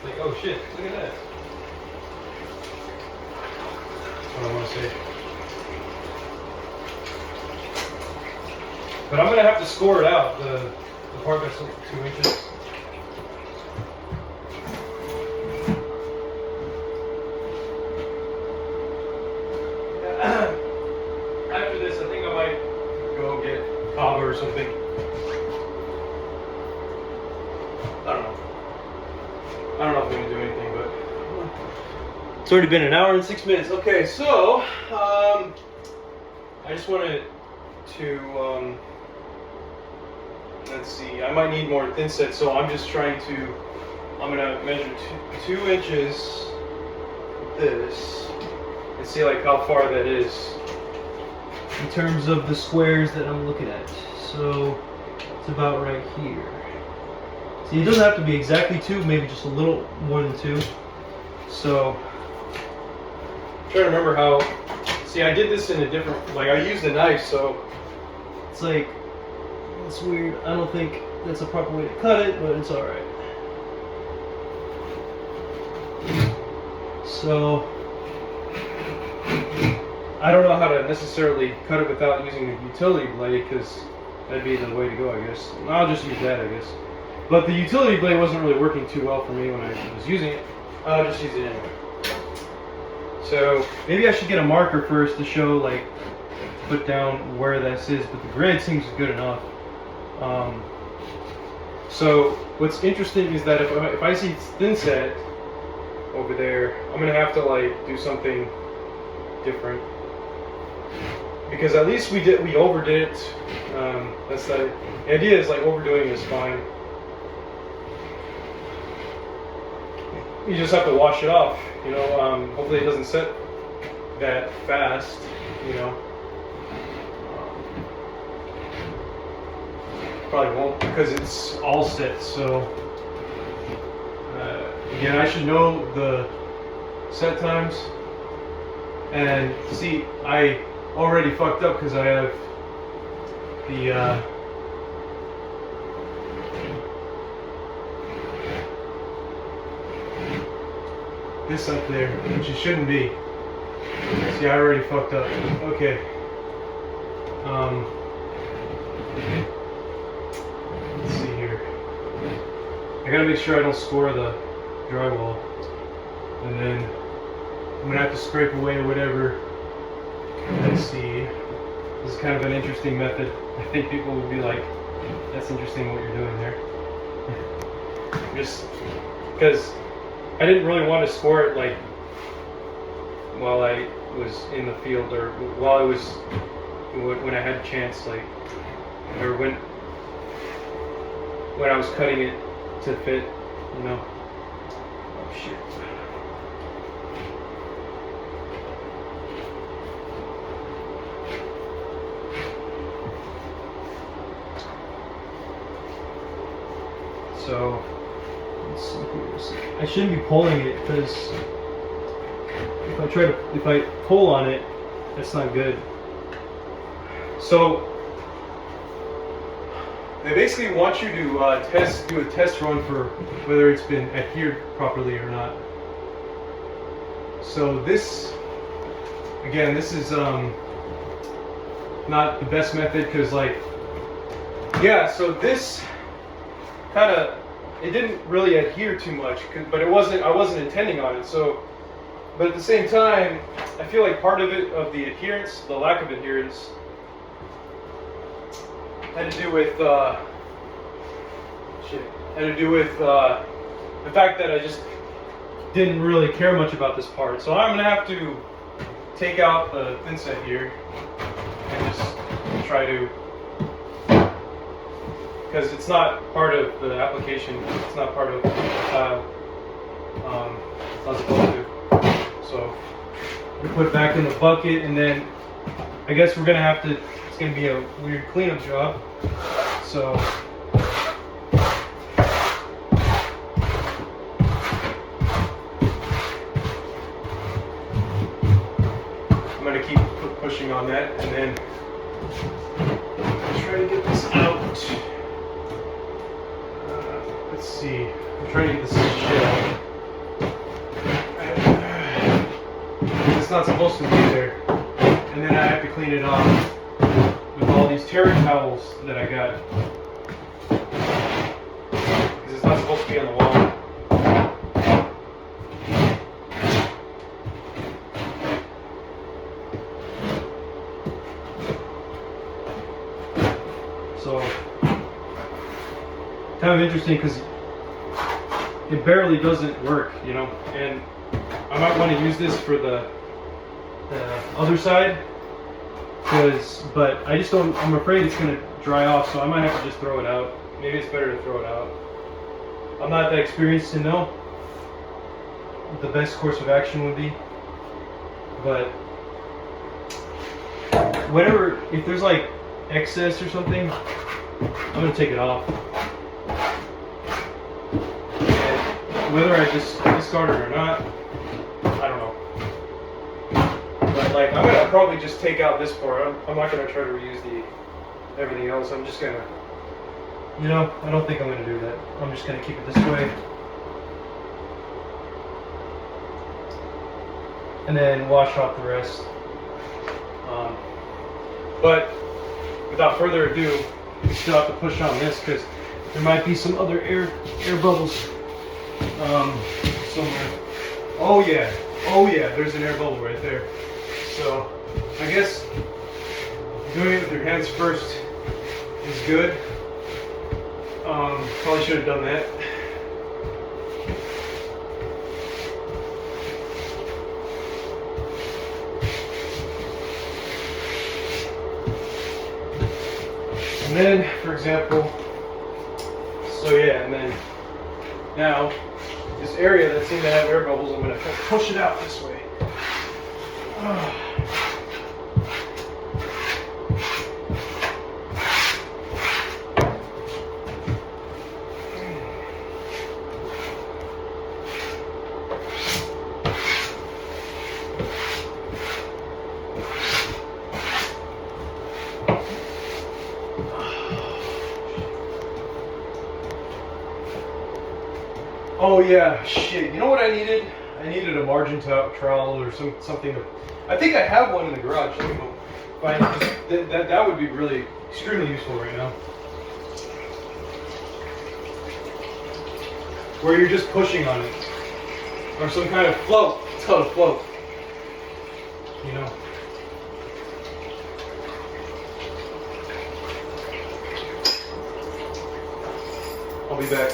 Like, oh shit, look at that. That's what I want to say. But I'm going to have to score it out, the part that's 2 inches. After this, I think I might go get kava or something. I don't know. I don't know if I'm going to do anything, but it's already been 1 hour and 6 minutes. Okay, so I just wanted to let's see, I might need more thin set, so I'm just trying to, I'm gonna measure 2 inches with this and see like how far that is. In terms of the squares that I'm looking at. So it's about right here. See, it doesn't have to be exactly 2, maybe just a little more than 2. So I'm trying to remember how, see I did this in a different, like I used a knife, so. it's like, it's weird. I don't think that's a proper way to cut it, but it's alright. So I don't know how to necessarily cut it without using a utility blade, because that'd be the way to go, I guess. I'll just use that, I guess. But the utility blade wasn't really working too well for me when I was using it. I'll just use it anyway. So maybe I should get a marker first to show, like, put down where this is, but the grid seems good enough. So what's interesting is that if I see thin set over there, I'm gonna have to like do something different, because at least we overdid it. That's the idea, is like overdoing is fine. You just have to wash it off, you know. Hopefully it doesn't set that fast, you know. Probably won't, because it's all set. So again, I should know the set times. And see, I already fucked up because I have the this up there, which it shouldn't be. See, I already fucked up. Okay. Let's see here. I gotta make sure I don't score the drywall, and then I'm gonna have to scrape away or whatever. Let's see. This is kind of an interesting method. I think people would be like, "That's interesting what you're doing there." Just because I didn't really want to score it like while I was in the field, or while I was when I had a chance, like, or when I was cutting it to fit, you know. Oh shit. So let's see here. I shouldn't be pulling it, because if I pull on it, that's not good. So they basically want you to do a test run for whether it's been adhered properly or not. So this, again, this is not the best method, because like, yeah, so this kind of, it didn't really adhere too much, but I wasn't intending on it. So, but at the same time, I feel like part of it, of the adherence, the lack of adherence, had to do with the fact that I just didn't really care much about this part. So I'm gonna have to take out the thin set here and just try to, because it's not part of the application. It's not part of the tile. It's not supposed to. So we put it back in the bucket, and then I guess we're gonna have to. It's gonna be a weird cleanup job. So I'm gonna keep pushing on that, and then try to get this out. Let's see. I'm trying to get this shit out. It's not supposed to be there. And then I have to clean it off with all these terry towels that I got. Because it's not supposed to be on the wall. So, kind of interesting, because it barely doesn't work, you know, and I might want to use this for the other side, but I just don't, I'm afraid it's going to dry off, so I might have to just throw it out. Maybe it's better to throw it out. I'm not that experienced to know what the best course of action would be, but whatever, if there's like excess or something, I'm gonna take it off. And whether I just discard it or not, I don't know. But like, I'm gonna probably just take out this part. I'm not gonna try to reuse everything else. I'm just gonna, you know, I don't think I'm gonna do that. I'm just gonna keep it this way. And then wash off the rest. But without further ado, we still have to push on this because there might be some other air bubbles somewhere. Oh yeah, there's an air bubble right there. So I guess doing it with your hands first is good. Probably should have done that. And then, for example, so yeah, and then now this area that seemed to have air bubbles, I'm going to push it out this way. Oh yeah, shit. You know what I needed? I needed a margin trowel or something. I think I have one in the garage. Let me go find it. That would be really extremely useful right now. Where you're just pushing on it. Or some kind of float. It's called a float. You know. I'll be back.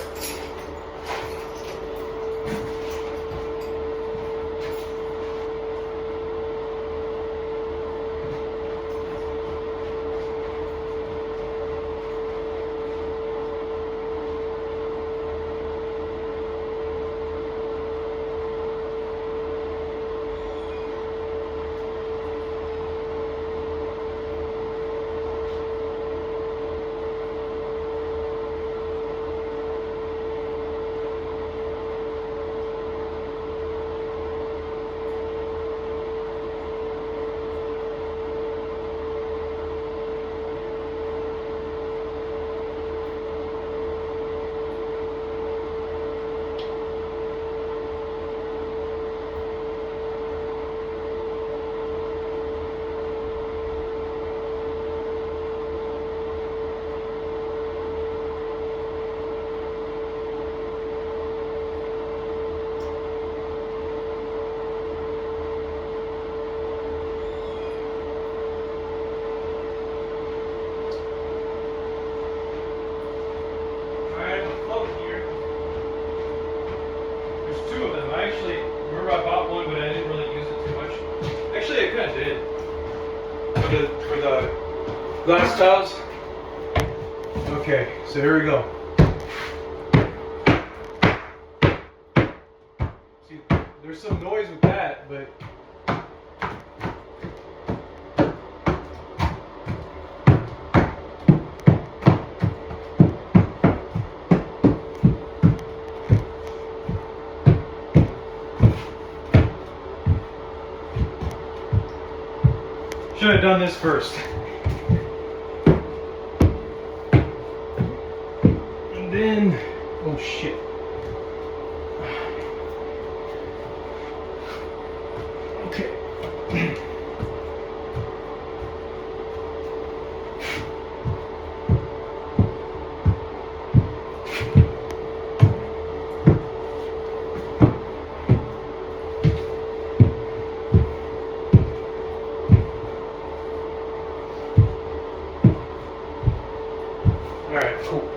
For the glass tiles. Okay, so here we go. See, there's some noise with that, but should have done this first. And then, oh shit. Okay. Alright, cool.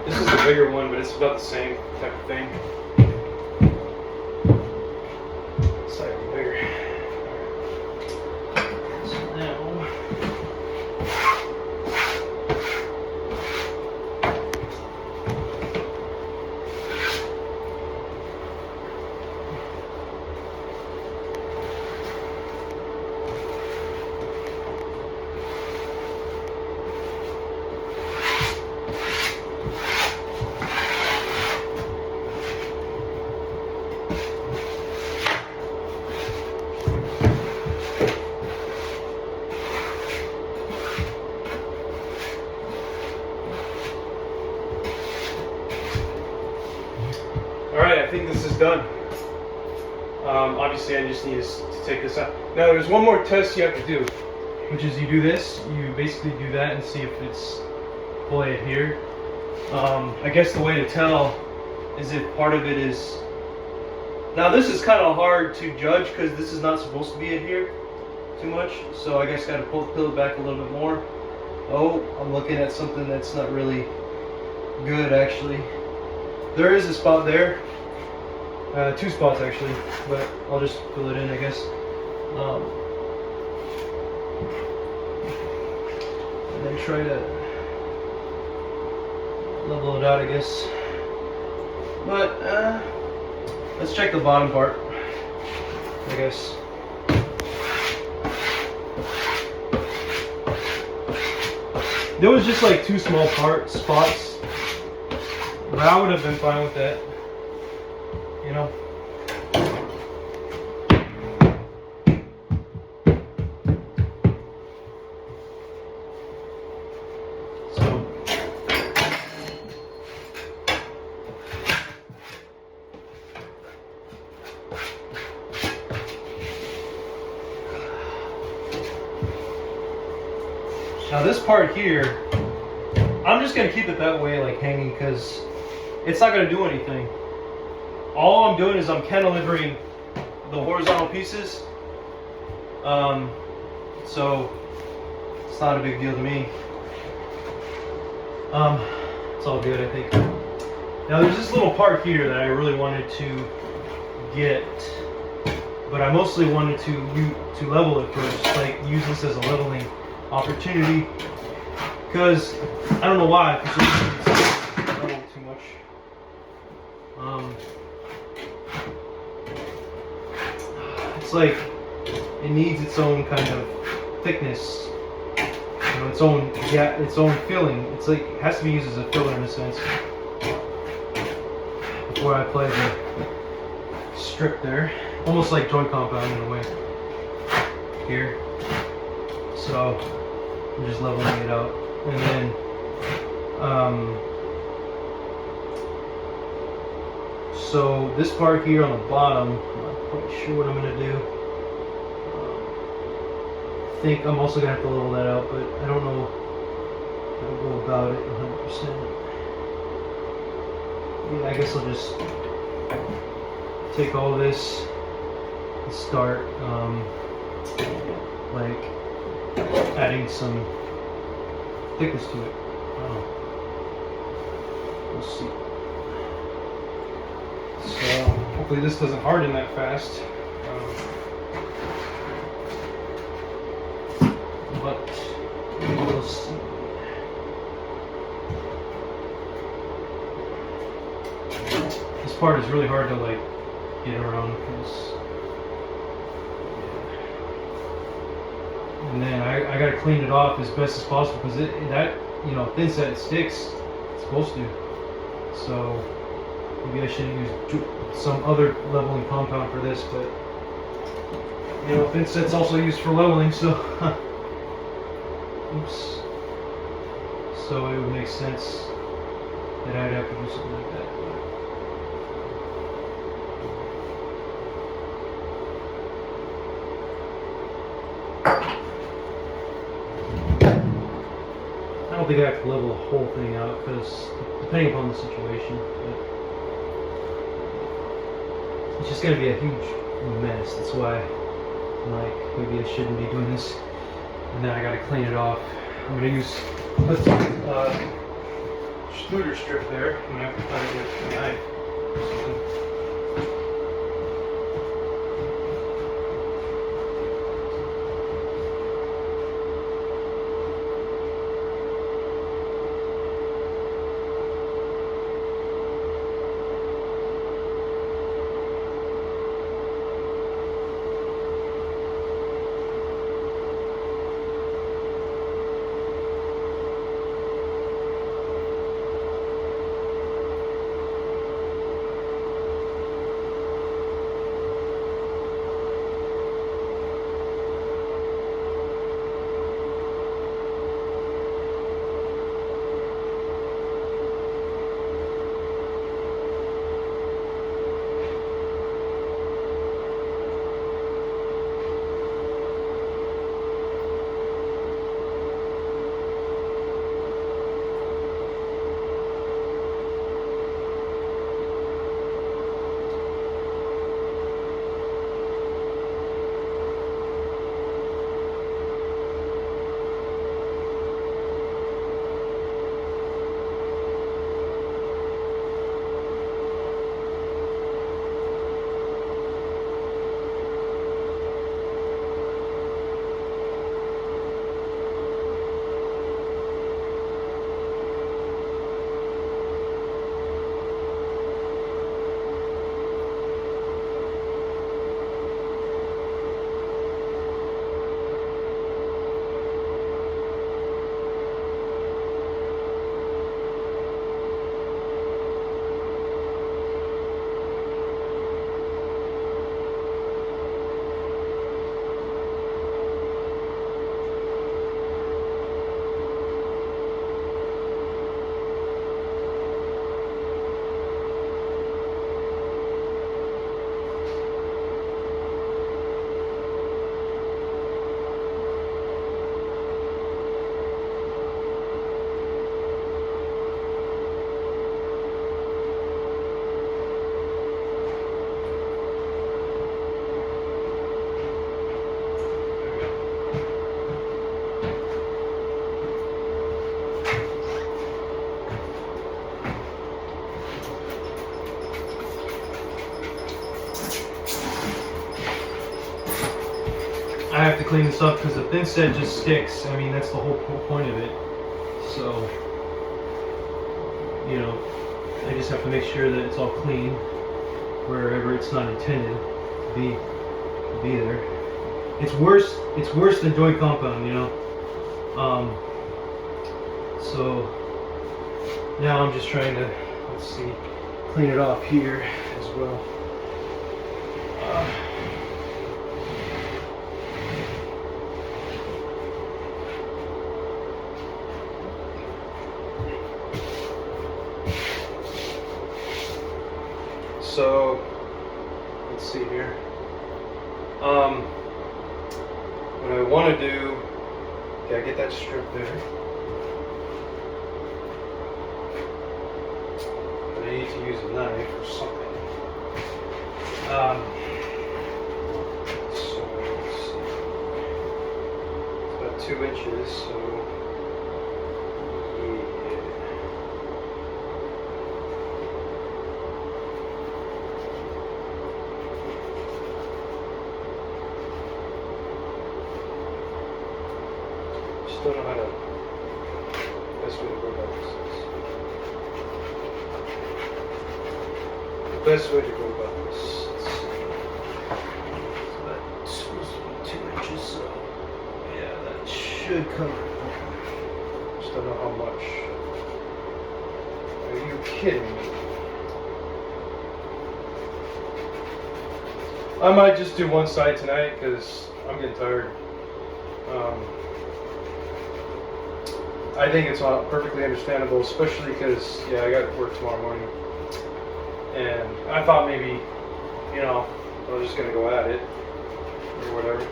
This is the bigger one, but it's about the same type of thing. Slightly bigger. done. Obviously, I just need to take this out. Now, there's one more test you have to do, which is you do this. You basically do that and see if it's fully adhered. I guess the way to tell is if part of it is. Now, this is kind of hard to judge because this is not supposed to be adhered too much. So I guess got to peel it back a little bit more. Oh, I'm looking at something that's not really good actually. There is a spot there. Two spots actually, but I'll just fill it in, I guess. And then try to level it out, I guess. But let's check the bottom part, I guess. There was just like two small spots, but I would have been fine with that, you know. So now this part here, I'm just gonna keep it that way, like hanging, because it's not gonna do anything. All I'm doing is I'm cantilevering the horizontal pieces, so it's not a big deal to me. It's all good, I think. Now there's this little part here that I really wanted to get, but I mostly wanted to level it first, like use this as a leveling opportunity, because I don't know why, for some reason it's leveled too much. It's like it needs its own kind of thickness, you know, its own filling. It's like it has to be used as a filler in a sense before I apply the strip there, almost like joint compound in a way here. So I'm just leveling it out, and then so this part here on the bottom, I'm not quite sure what I'm going to do. I think I'm also going to have to level that out, but I don't know how to go about it 100%. Yeah, I guess I'll just take all this and start like adding some thickness to it. We'll see. So hopefully this doesn't harden that fast. But we'll see. This part is really hard to like get around because, and then I gotta clean it off as best as possible because that, you know, thin set, it sticks. It's supposed to. So maybe I should use some other leveling compound for this, but you know, thin set's also used for leveling, so oops. So it would make sense that I'd have to do something like that. I don't think I have to level the whole thing out because depending upon the situation, but it's just going to be a huge mess. That's why I'm like, maybe I shouldn't be doing this. And then I got to clean it off. I'm going to use a Schluter strip there. I'm going to have to cut it with a knife or something. I have to clean this up because the thin set just sticks. I mean, that's the whole point of it. So, you know, I just have to make sure that it's all clean wherever it's not intended to be there. It's worse than joint compound, you know. So now I'm just trying to, let's see, clean it off here as well. So let's see here. What I want to do, okay, I get that strip there. But I need to use a knife or something. So let's see. It's about 2 inches, so yeah. Don't know how to, best way to go about this is. The best way to go about this, let's see. It's supposed to be 2 inches, so yeah, that should cover it. Okay. Just don't know how much. Are you kidding me? I might just do one side tonight because I'm getting tired. I think it's perfectly understandable, especially because, yeah, I got work tomorrow morning. And I thought maybe, you know, I was just going to go at it or whatever.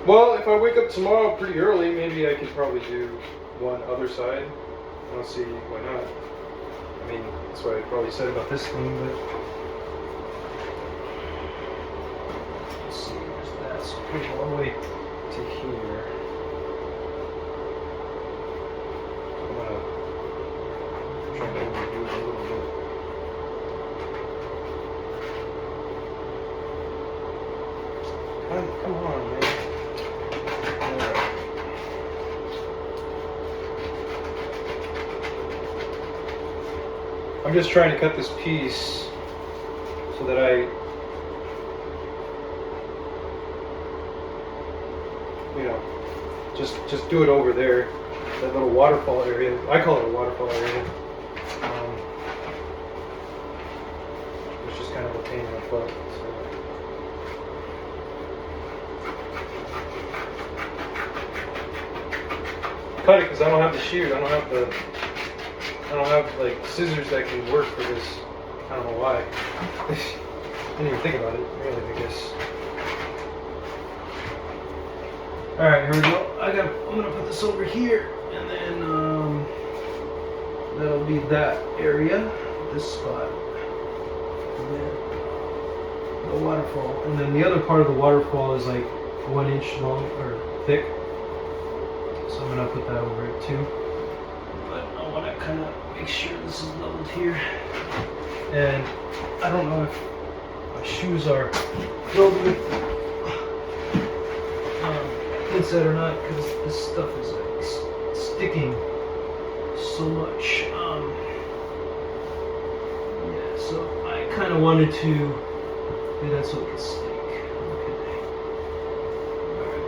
Well, if I wake up tomorrow pretty early, maybe I could probably do one other side. I don't see why not. I mean, that's what I probably said about this thing, but let's see, where's that? So put it all the way to here. Trying to overdo it a little bit. Come on, man. Alright. I'm just trying to cut this piece so that you know, just do it over there. That little waterfall area. I call it a waterfall area. It's just kind of a pain in the butt. So. Cut it because I don't have the shears. I don't have like scissors that can work for this. I don't know why. I didn't even think about it. Really, I guess. All right, here we go. I'm gonna put this over here, and then that'll be that area, this spot, and then the waterfall, and then the other part of the waterfall is like 1 inch long or thick. So I'm gonna put that over it too. But I want to kind of make sure this is leveled here, and I don't know if my shoes are filled with inside or not, because this stuff is like sticking so much. Yeah, so I kind of wanted to do that so it could stick. Okay. Alright.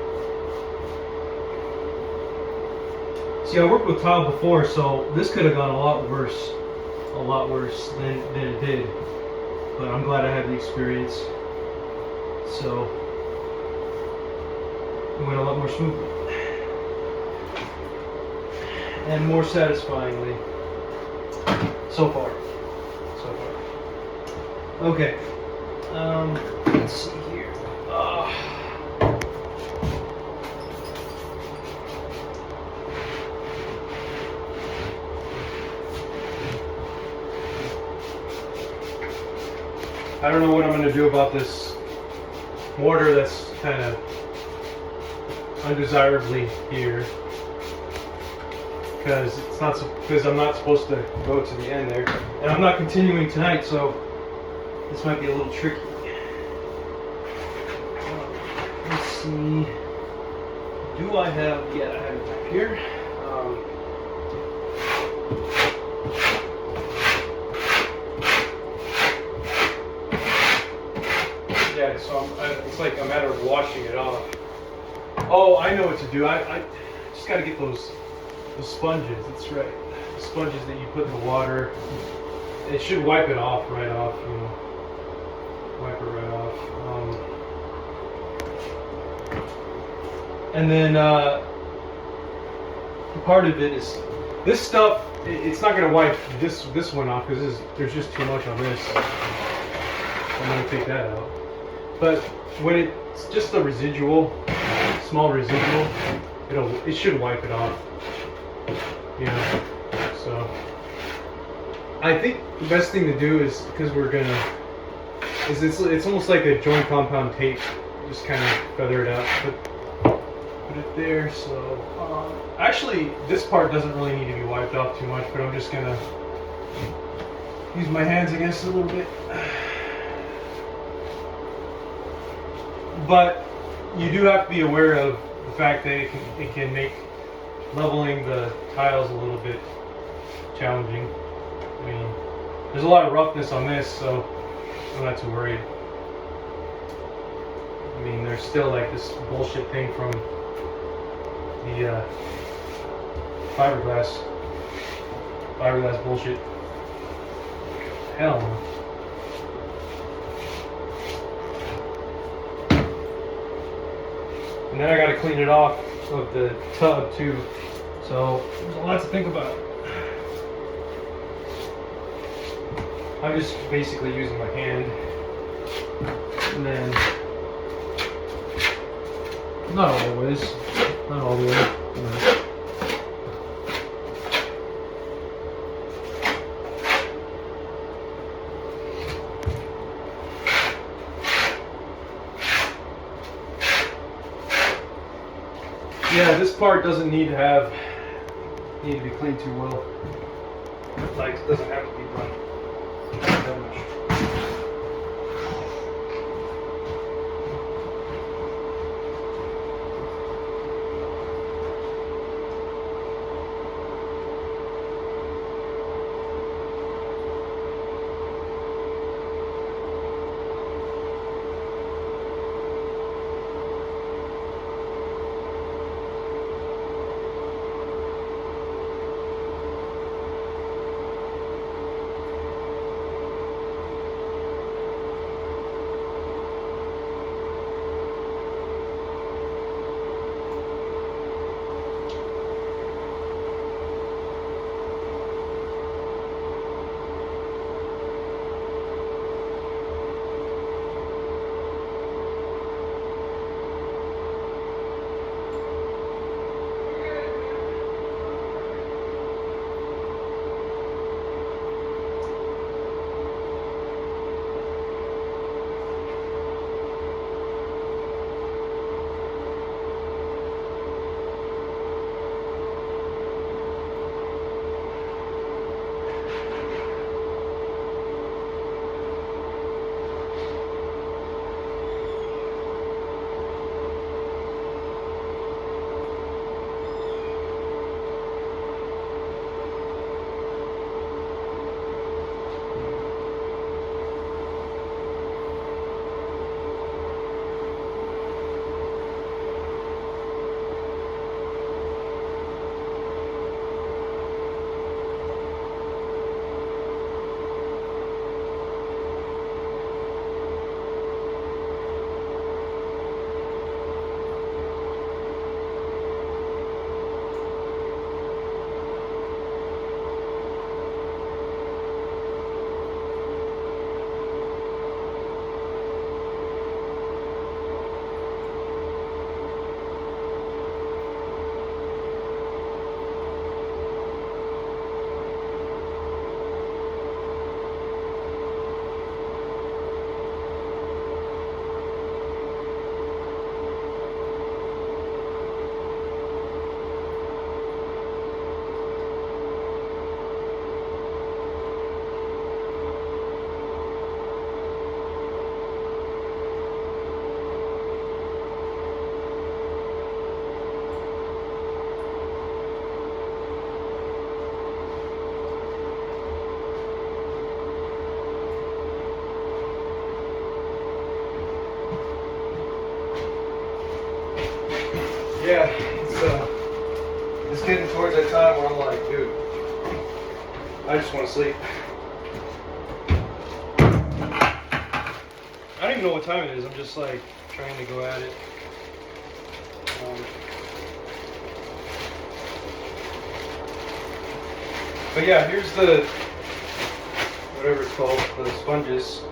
See, I worked with tile before, so this could have gone a lot worse than it did. But I'm glad I had the experience. So it went a lot more smoothly and more satisfyingly so far. Okay, let's see here. I don't know what I'm going to do about this mortar that's kind of undesirably here, because I'm not supposed to go to the end there, and I'm not continuing tonight, so this might be a little tricky. see. Do I have? Yeah, I have it back here. Yeah, so it's like a matter of washing it off. Oh, I know what to do. I just got to get those sponges. That's right. The sponges that you put in the water. It should wipe it off right off. You know, wipe it right off. And then part of it is this stuff. It's not going to wipe this one off because there's just too much on this. I'm going to take that out. But when it's just the residual, small residual, it should wipe it off. You know, so I think the best thing to do is, because it's almost like a joint compound tape. Just kind of feather it out, put it there. So actually, this part doesn't really need to be wiped off too much, but I'm just gonna use my hands against it a little bit. But you do have to be aware of the fact that it can make leveling the tiles a little bit challenging. I mean, there's a lot of roughness on this, so I'm not too worried. I mean, there's still like this bullshit thing from the fiberglass bullshit. Hell no. And then I gotta clean it off of the tub too. So there's a lot to think about. I'm just basically using my hand. And then, not always, not all the way. No. Yeah, this part doesn't need to be cleaned too well. Like, it doesn't have to be done that much. yeah, it's getting towards that time where I'm like, dude, I just want to sleep. I don't even know what time it is. I'm just like trying to go at it. But yeah, here's the whatever it's called, the sponges.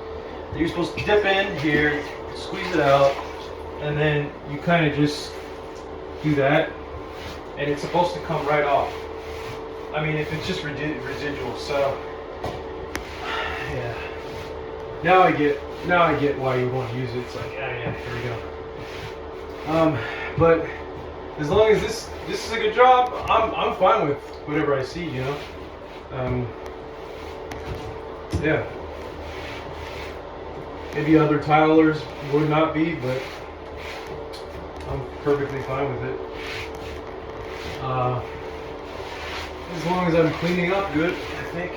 You're supposed to dip in here, squeeze it out, and then you kind of just do that, and it's supposed to come right off. I mean, if it's just residual, so yeah. Now I get why you want to use it. It's like, yeah, here we go. But as long as this is a good job, I'm fine with whatever I see, you know. Yeah. Maybe other tilers would not be, but I'm perfectly fine with it. As long as I'm cleaning up good, I think.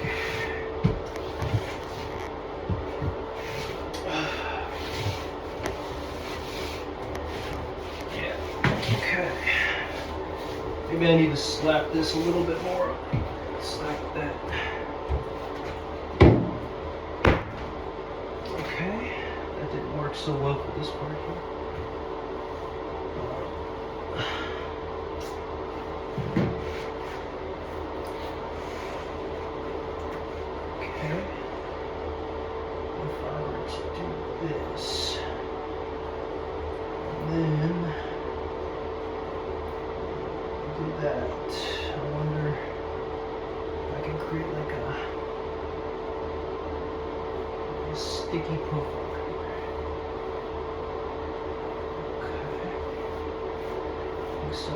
Yeah. Okay. Maybe I need to slap this a little bit more. Slap that. Okay. That didn't work so well for this part here. Sticky profile. Okay. I think so.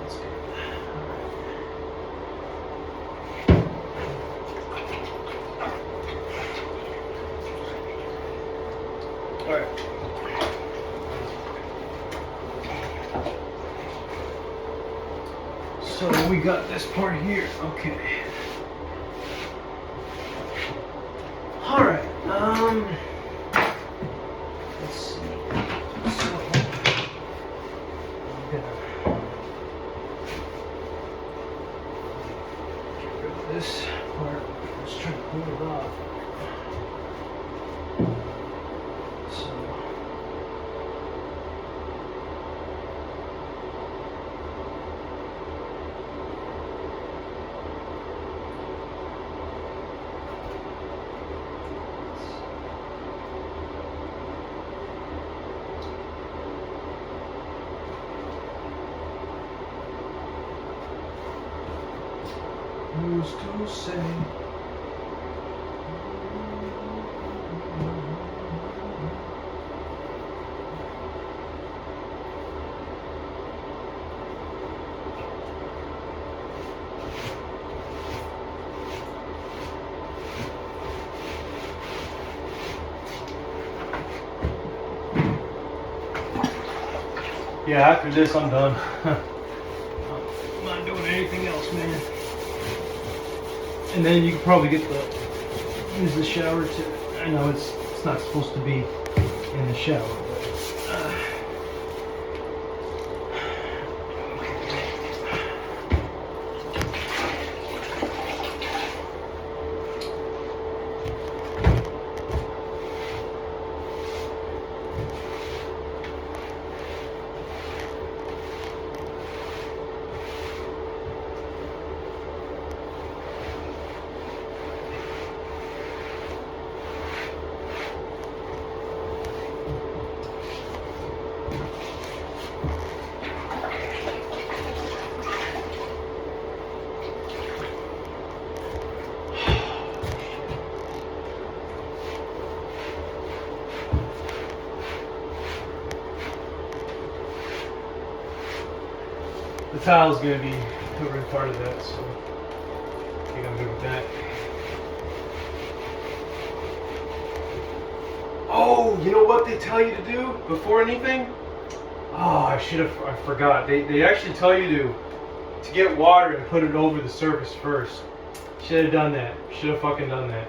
That's good. Alright. So we got this part here. Okay. Alright. Let's see. So I'm gonna get rid of this part. Let's try to pull it off. So who's to say? Yeah, after this, I'm done. I'm not doing anything else, man. And then you can probably use the shower too. I know it's not supposed to be in the shower, but the tile's going to be covering part of that, so I think I'm good with that. Oh, you know what they tell you to do before anything? Oh, I forgot. They actually tell you to get water and put it over the surface first. Should have done that. Should have fucking done that.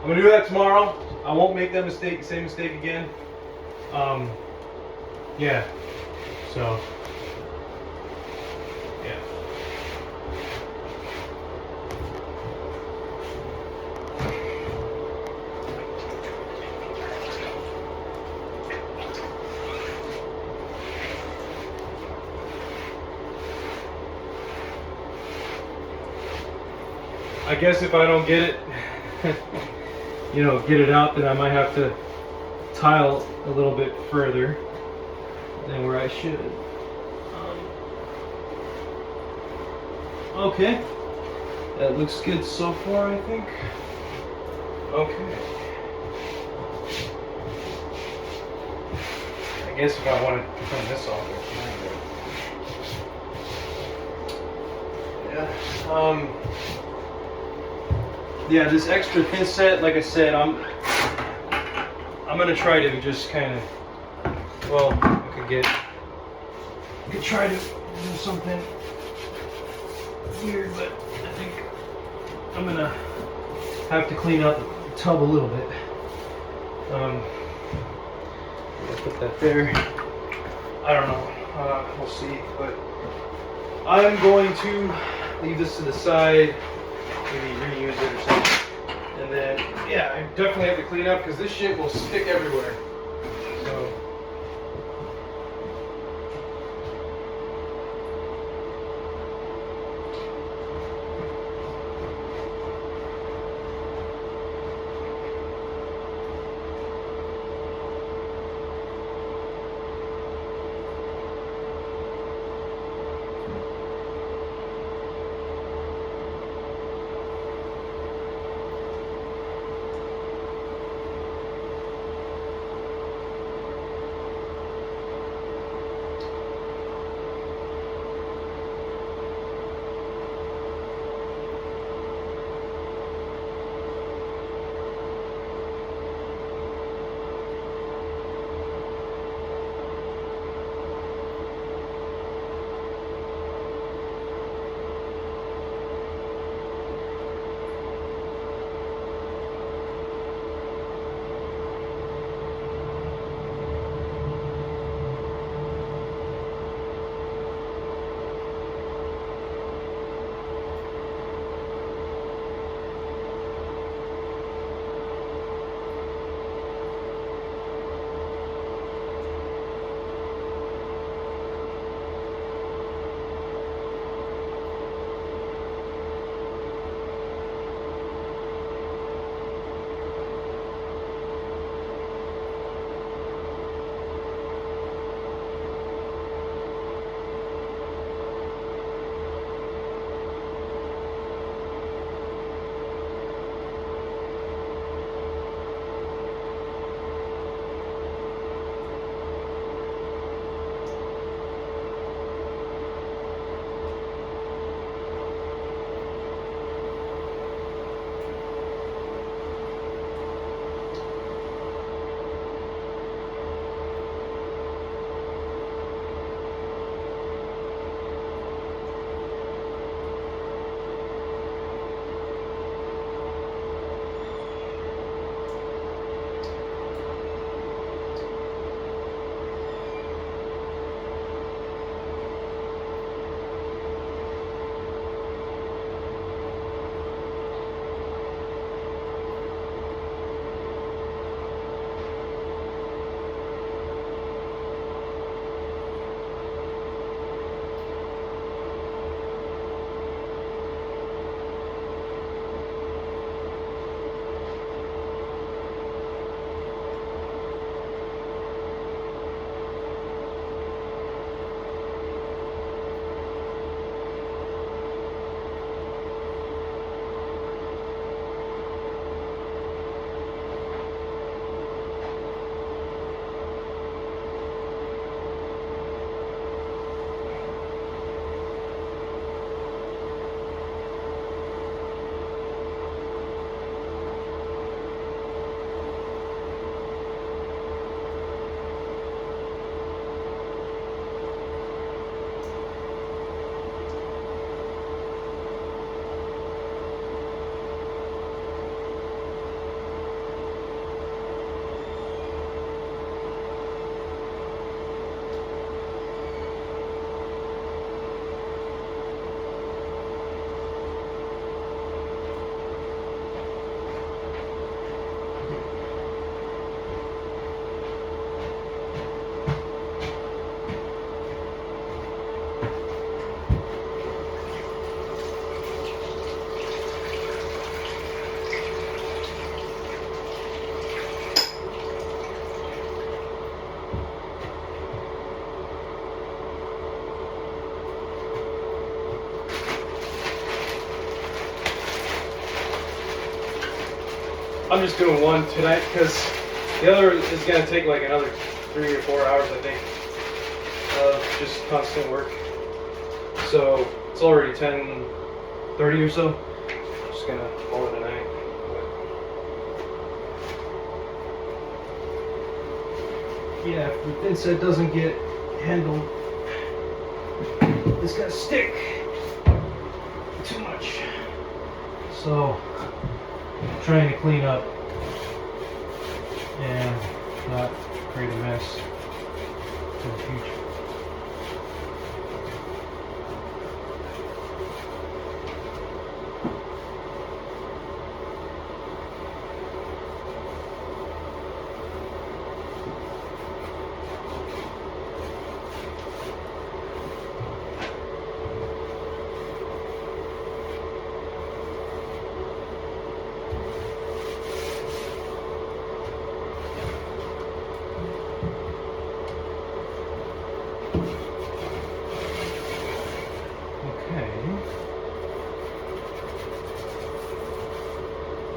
I'm gonna do that tomorrow. I won't make that mistake, same mistake again. Yeah. So I guess if I don't get it, you know, get it out, then I might have to tile a little bit further than where I should. Okay, that looks good so far, I think. Okay. I guess if I want to turn this off, yeah. This extra pin set, like I said, I'm gonna try to just kind of, well, I could try to do something weird, but I think I'm gonna have to clean out the tub a little bit. I'll put that there. I don't know. We'll see, but I'm going to leave this to the side, maybe reuse it or something. And then, yeah, I definitely have to clean up because this shit will stick everywhere. So. I'm just doing one tonight because the other is gonna take like another 3 or 4 hours, I think, of just constant work. So it's already 10:30 or so. Just gonna call it a night. Yeah, if the thin set doesn't get handled, it's gonna stick too much. So I'm trying to clean up and not create a mess for the future.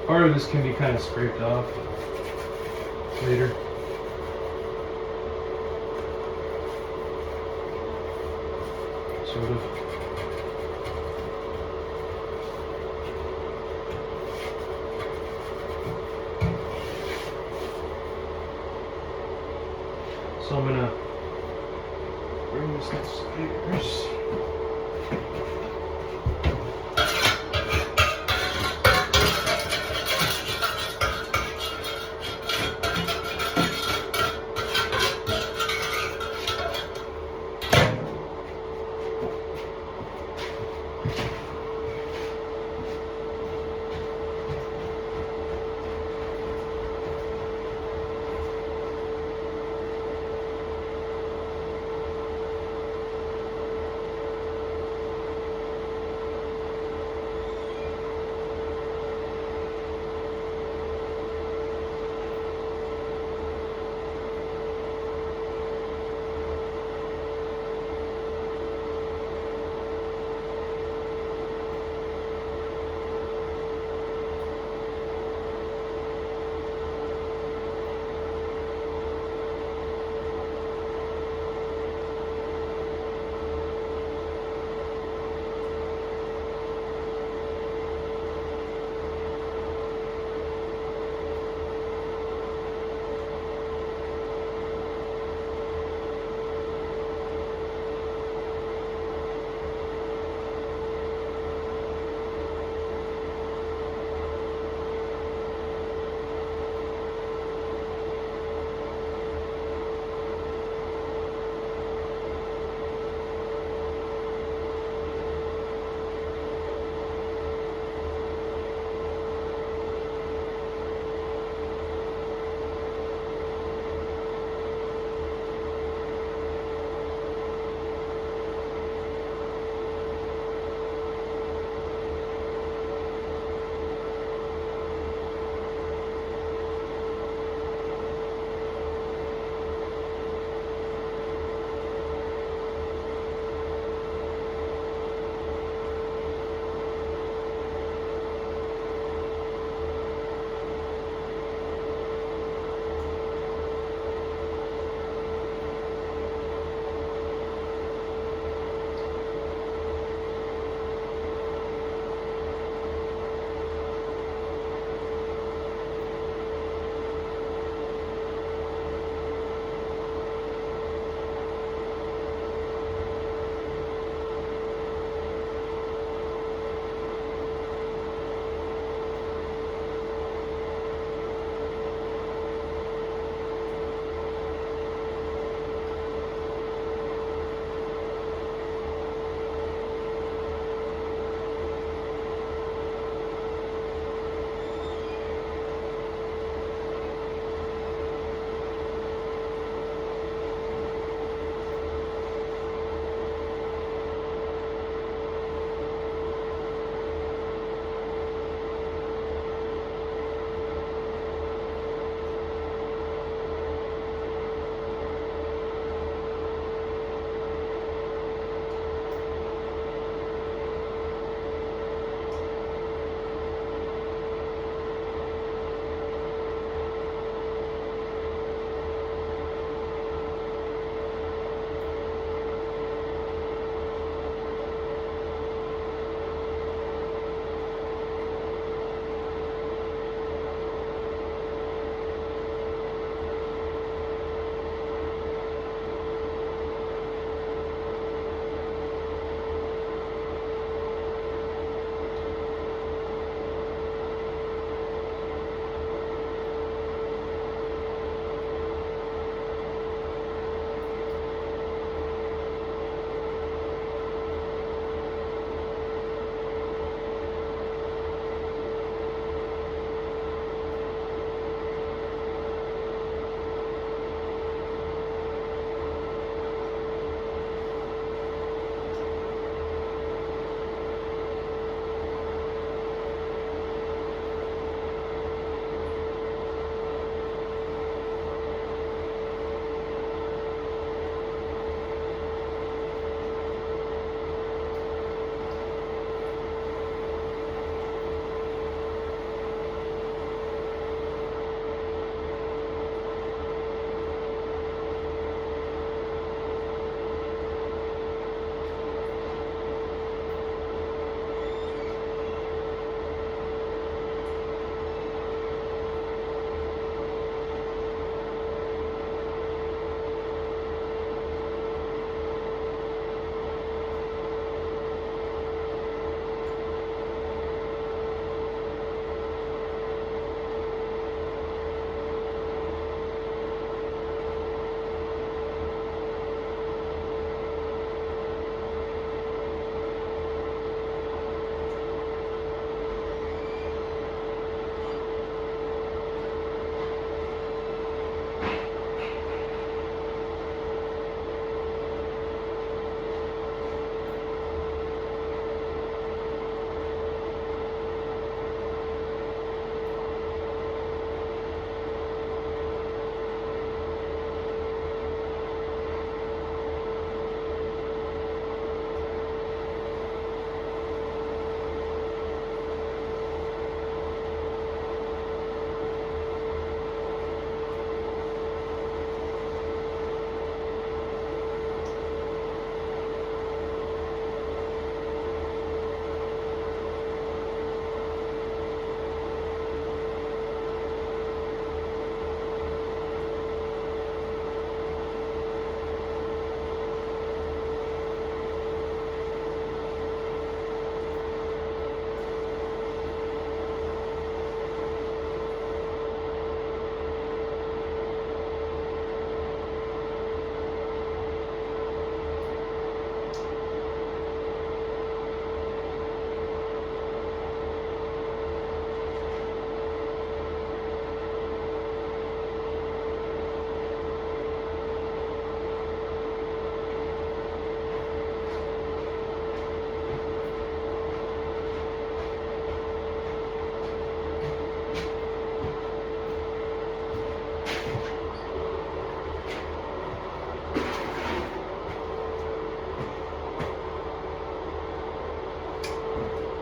Part of this can be kind of scraped off later. Sort of. So I'm gonna bring this upstairs.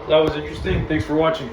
That was interesting. Thanks for watching.